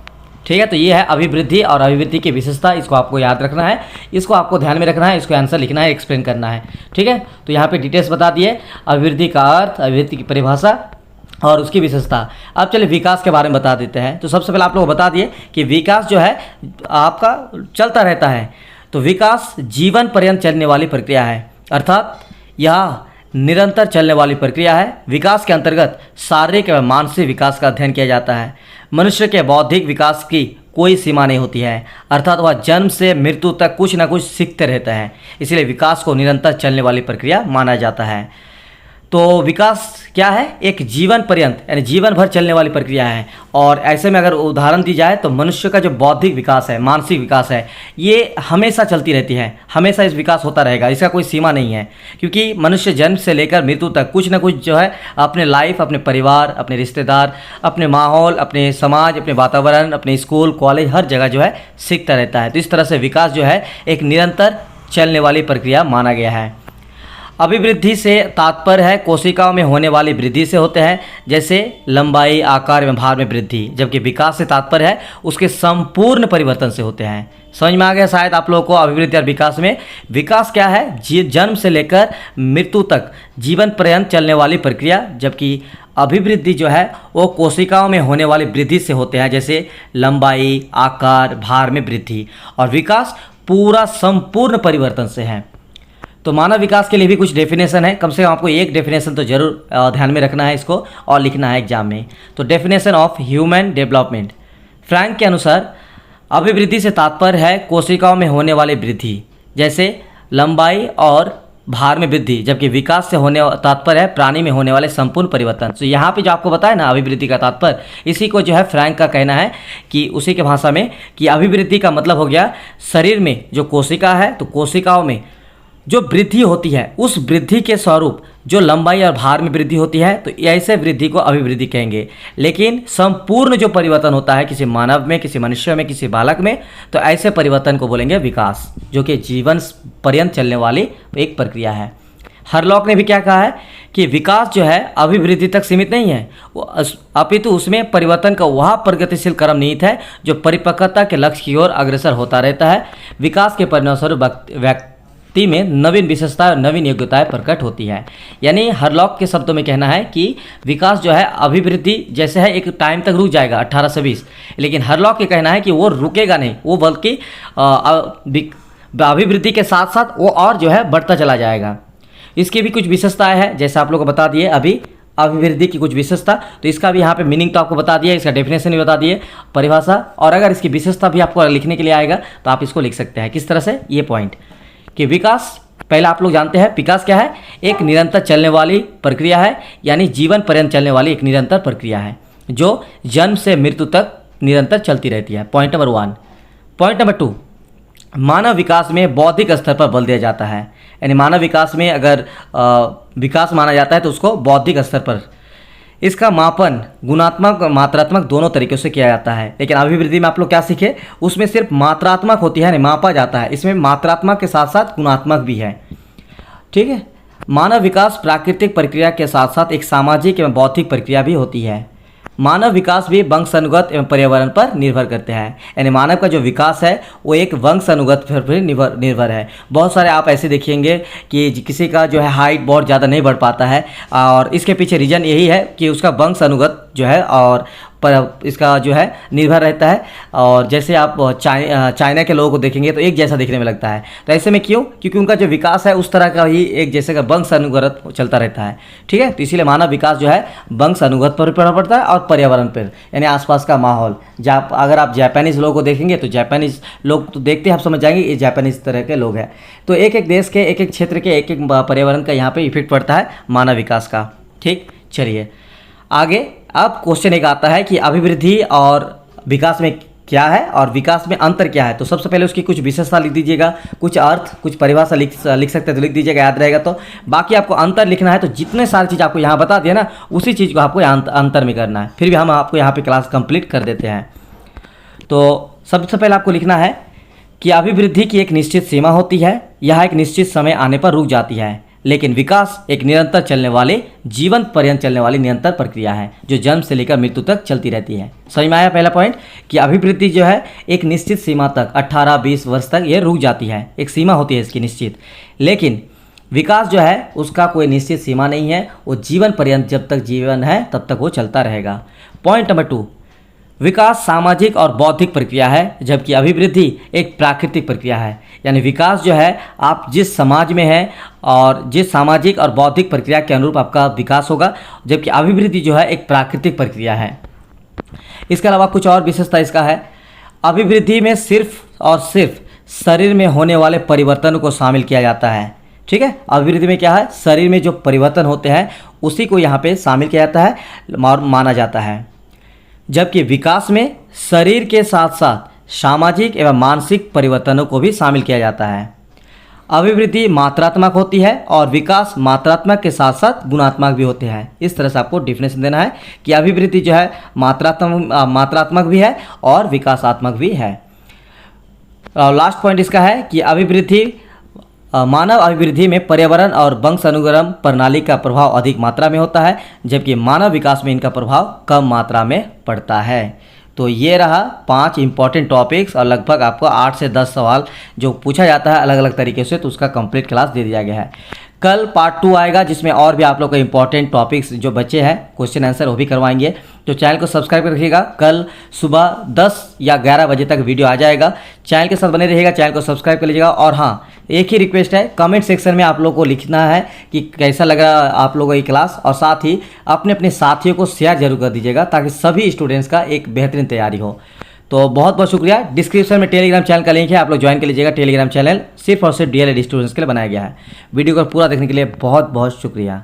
ठीक है, तो ये है अभिवृद्धि और अभिवृद्धि की विशेषता। इसको आपको याद रखना है, इसको आपको ध्यान में रखना है, इसको आंसर लिखना है, एक्सप्लेन करना है। ठीक है, तो यहाँ पे डिटेल्स बता दिए, अभिवृद्धि का अर्थ, अभिवृद्धि की परिभाषा और उसकी विशेषता। अब चलिए विकास के बारे में बता देते हैं। तो सबसे पहले आप लोग बता दिए कि विकास जो है आपका चलता रहता है। तो विकास जीवन पर्यंत चलने वाली प्रक्रिया है, अर्थात यह निरंतर चलने वाली प्रक्रिया है। विकास के अंतर्गत शारीरिक एवं मानसिक विकास का अध्ययन किया जाता है। मनुष्य के बौद्धिक विकास की कोई सीमा नहीं होती है, अर्थात वह जन्म से मृत्यु तक कुछ न कुछ सीखते रहता है। इसलिए विकास को निरंतर चलने वाली प्रक्रिया माना जाता है। तो विकास क्या है, एक जीवन पर्यंत यानी जीवन भर चलने वाली प्रक्रिया है। और ऐसे में अगर उदाहरण दी जाए तो मनुष्य का जो बौद्धिक विकास है, मानसिक विकास है, ये हमेशा चलती रहती है, हमेशा इस विकास होता रहेगा, इसका कोई सीमा नहीं है। क्योंकि मनुष्य जन्म से लेकर मृत्यु तक कुछ ना कुछ जो है अपने लाइफ, अपने परिवार, अपने रिश्तेदार, अपने माहौल, अपने समाज, अपने वातावरण, अपने स्कूल कॉलेज, हर जगह जो है सीखता रहता है। तो इस तरह से विकास जो है एक निरंतर चलने वाली प्रक्रिया माना गया है। अभिवृद्धि से तात्पर्य है कोशिकाओं में होने वाली वृद्धि से होते हैं, जैसे लंबाई, आकार में, भार में वृद्धि। जबकि विकास से तात्पर्य है उसके संपूर्ण परिवर्तन से होते हैं। समझ में आ गया शायद आप लोगों को अभिवृद्धि और विकास में। विकास क्या है, जन्म से लेकर मृत्यु तक जीवन पर्यंत चलने वाली प्रक्रिया। जबकि अभिवृद्धि जो है वो कोशिकाओं में होने वाली वृद्धि से होते हैं, जैसे लंबाई, आकार, भार में वृद्धि। और विकास पूरा संपूर्ण परिवर्तन से है। तो मानव विकास के लिए भी कुछ डेफिनेशन है, कम से कम आपको एक डेफिनेशन तो जरूर ध्यान में रखना है इसको और लिखना है एग्जाम में। तो definition of human development, Frank के अनुसार अभिवृद्धि से तात्पर्य है कोशिकाओं में होने वाली वृद्धि, जैसे लंबाई और भार में वृद्धि। जबकि विकास से होने तात्पर्य है प्राणी में होने वाले संपूर्ण परिवर्तन। तो यहाँ पे जो आपको बताया ना अभिवृद्धि का तात्पर्य, इसी को जो है फ्रैंक का कहना है कि उसी के भाषा में कि अभिवृद्धि का मतलब हो गया शरीर में जो कोशिका है, तो कोशिकाओं में जो वृद्धि होती है उस वृद्धि के स्वरूप जो लंबाई और भार में वृद्धि होती है, तो ऐसे वृद्धि को अभिवृद्धि कहेंगे। लेकिन संपूर्ण जो परिवर्तन होता है किसी मानव में, किसी मनुष्य में, किसी बालक में, तो ऐसे परिवर्तन को बोलेंगे विकास, जो कि जीवन पर्यंत चलने वाली एक प्रक्रिया है। हरलॉक ने भी क्या कहा है कि विकास जो है अभिवृद्धि तक सीमित नहीं है, वो अपितु उसमें परिवर्तन का वह प्रगतिशील क्रम निहित है जो परिपक्वता के लक्ष्य की ओर अग्रसर होता रहता है। विकास के परिणामस्वरूप व्यक्ति में नवीन विशेषताएं और नवीन योग्यताएं प्रकट होती है। यानी हरलॉक के शब्दों में कहना है कि विकास जो है अभिवृद्धि जैसे है एक टाइम तक रुक जाएगा 1820, लेकिन हरलॉक के कहना है कि वो रुकेगा नहीं, वो बल्कि अभिवृद्धि के साथ साथ वो और जो है बढ़ता चला जाएगा। इसकी भी कुछ विशेषताएं हैं, जैसे आप लोग को बता दिए अभी अभिवृद्धि की कुछ विशेषता, तो इसका भी यहाँ पे मीनिंग तो आपको बता दिया, इसका डेफिनेशन भी बता दिए, परिभाषा, और अगर इसकी विशेषता भी आपको लिखने के लिए आएगा तो आप इसको लिख सकते हैं। किस तरह से, ये पॉइंट कि विकास, पहले आप लोग जानते हैं विकास क्या है, एक निरंतर चलने वाली प्रक्रिया है, यानी जीवन पर्यंत चलने वाली एक निरंतर प्रक्रिया है जो जन्म से मृत्यु तक निरंतर चलती रहती है। Point number 1। पॉइंट नंबर 2, मानव विकास में बौद्धिक स्तर पर बल दिया जाता है। यानी मानव विकास में अगर विकास माना जाता है तो उसको बौद्धिक स्तर पर, इसका मापन गुणात्मक मात्रात्मक दोनों तरीक़ों से किया जाता है। लेकिन अभिवृद्धि में आप लोग क्या सीखे, उसमें सिर्फ मात्रात्मक होती है, नहीं मापा जाता है, इसमें मात्रात्मक के साथ साथ गुणात्मक भी है। ठीक है, मानव विकास प्राकृतिक प्रक्रिया के साथ साथ एक सामाजिक एवं बौद्धिक प्रक्रिया भी होती है। मानव विकास भी वंशानुगत एवं पर्यावरण पर निर्भर करते हैं। यानी मानव का जो विकास है वो एक वंशानुगत पर भी निर्भर है। बहुत सारे आप ऐसे देखेंगे कि किसी का जो है हाइट बहुत ज़्यादा नहीं बढ़ पाता है, और इसके पीछे रीज़न यही है कि उसका वंशानुगत जो है और पर इसका जो है निर्भर रहता है। और जैसे आप चाइना के लोगों को देखेंगे तो एक जैसा दिखने में लगता है, तो ऐसे में क्यों, क्योंकि उनका जो विकास है उस तरह का ही एक जैसे का वंशानुगत चलता रहता है। ठीक है, तो इसीलिए मानव विकास जो है वंशानुगत पर प्रभाव पड़ता है और पर्यावरण पर, यानी आसपास का माहौल। अगर आप जापानीज़ लोगों को देखेंगे तो जापानीज़ लोग तो देखते हैं आप समझ जाएंगे ये जापानीज़ तरह के लोग हैं। तो एक एक देश के एक एक क्षेत्र के एक एक पर्यावरण का यहाँ पर इफेक्ट पड़ता है मानव विकास का। ठीक, चलिए आगे। अब क्वेश्चन एक आता है कि अभिवृद्धि और विकास में क्या है और विकास में अंतर क्या है। तो सबसे पहले उसकी कुछ विशेषता लिख दीजिएगा, कुछ अर्थ, कुछ परिभाषा लिख सकते हैं तो लिख दीजिएगा, याद रहेगा। तो बाकी आपको अंतर लिखना है, तो जितने सारी चीज़ आपको यहाँ बता दिया ना उसी चीज़ को आपको अंतर में करना है। फिर भी हम आपको यहाँ पे क्लास कंप्लीट कर देते हैं। तो सबसे पहले आपको लिखना है कि अभिवृद्धि की एक निश्चित सीमा होती है, यह एक निश्चित समय आने पर रुक जाती है। लेकिन विकास एक निरंतर चलने वाले, जीवन पर्यंत चलने वाली निरंतर प्रक्रिया है जो जन्म से लेकर मृत्यु तक चलती रहती है। समझ में आया पहला पॉइंट कि अभिवृद्धि जो है एक निश्चित सीमा तक 18-20 वर्ष तक ये रुक जाती है, एक सीमा होती है इसकी निश्चित। लेकिन विकास जो है उसका कोई निश्चित सीमा नहीं है, वो जीवन पर्यंत, जब तक जीवन है तब तक वो चलता रहेगा। पॉइंट नंबर 2, विकास सामाजिक और बौद्धिक प्रक्रिया है, जबकि अभिवृद्धि एक प्राकृतिक प्रक्रिया है। यानी विकास जो है आप जिस समाज में हैं और जिस सामाजिक और बौद्धिक प्रक्रिया के अनुरूप आपका विकास होगा, जबकि अभिवृद्धि जो है एक प्राकृतिक प्रक्रिया है। इसके अलावा कुछ और विशेषता इसका है, अभिवृद्धि में सिर्फ और सिर्फ शरीर में होने वाले परिवर्तन को शामिल किया जाता है। ठीक है। अभिवृद्धि में क्या है, शरीर में जो परिवर्तन होते हैं उसी को यहाँ पे शामिल किया जाता है और माना जाता है। जबकि विकास में शरीर के साथ साथ सामाजिक एवं मानसिक परिवर्तनों को भी शामिल किया जाता है। अभिवृद्धि मात्रात्मक होती है और विकास मात्रात्मक के साथ साथ गुणात्मक भी होते हैं। इस तरह से आपको डिफिनेशन देना है कि अभिवृद्धि जो है मात्रात्मक भी है और विकासात्मक भी है। लास्ट पॉइंट इसका है कि मानव अभिवृद्धि में पर्यावरण और वंशानुगम प्रणाली का प्रभाव अधिक मात्रा में होता है, जबकि मानव विकास में इनका प्रभाव कम मात्रा में पड़ता है। तो ये रहा 5 इंपॉर्टेंट टॉपिक्स और लगभग आपको 8 से 10 सवाल जो पूछा जाता है अलग अलग तरीके से, तो उसका कंप्लीट क्लास दे दिया गया है। कल पार्ट 2 आएगा जिसमें और भी आप लोग को इंपॉर्टेंट टॉपिक्स जो बच्चे हैं क्वेश्चन आंसर वो भी करवाएंगे। तो चैनल को सब्सक्राइब कर रखिएगा। कल सुबह 10 या 11 बजे तक वीडियो आ जाएगा। चैनल के साथ बने रहिएगा, चैनल को सब्सक्राइब कर लीजिएगा। और हाँ, एक ही रिक्वेस्ट है, कमेंट सेक्शन में आप लोग को लिखना है कि कैसा लगा आप लोगों को ये क्लास, और साथ ही अपने अपने साथियों को शेयर जरूर कर दीजिएगा ताकि सभी स्टूडेंट्स का एक बेहतरीन तैयारी हो। तो बहुत बहुत शुक्रिया। डिस्क्रिप्शन में टेलीग्राम चैनल का लिंक है, आप लोग ज्वाइन कर लीजिएगा। टेलीग्राम चैनल सिर्फ और सिर्फ DLED स्टूडेंट्स के लिए बनाया गया है। वीडियो को पूरा देखने के लिए बहुत बहुत शुक्रिया।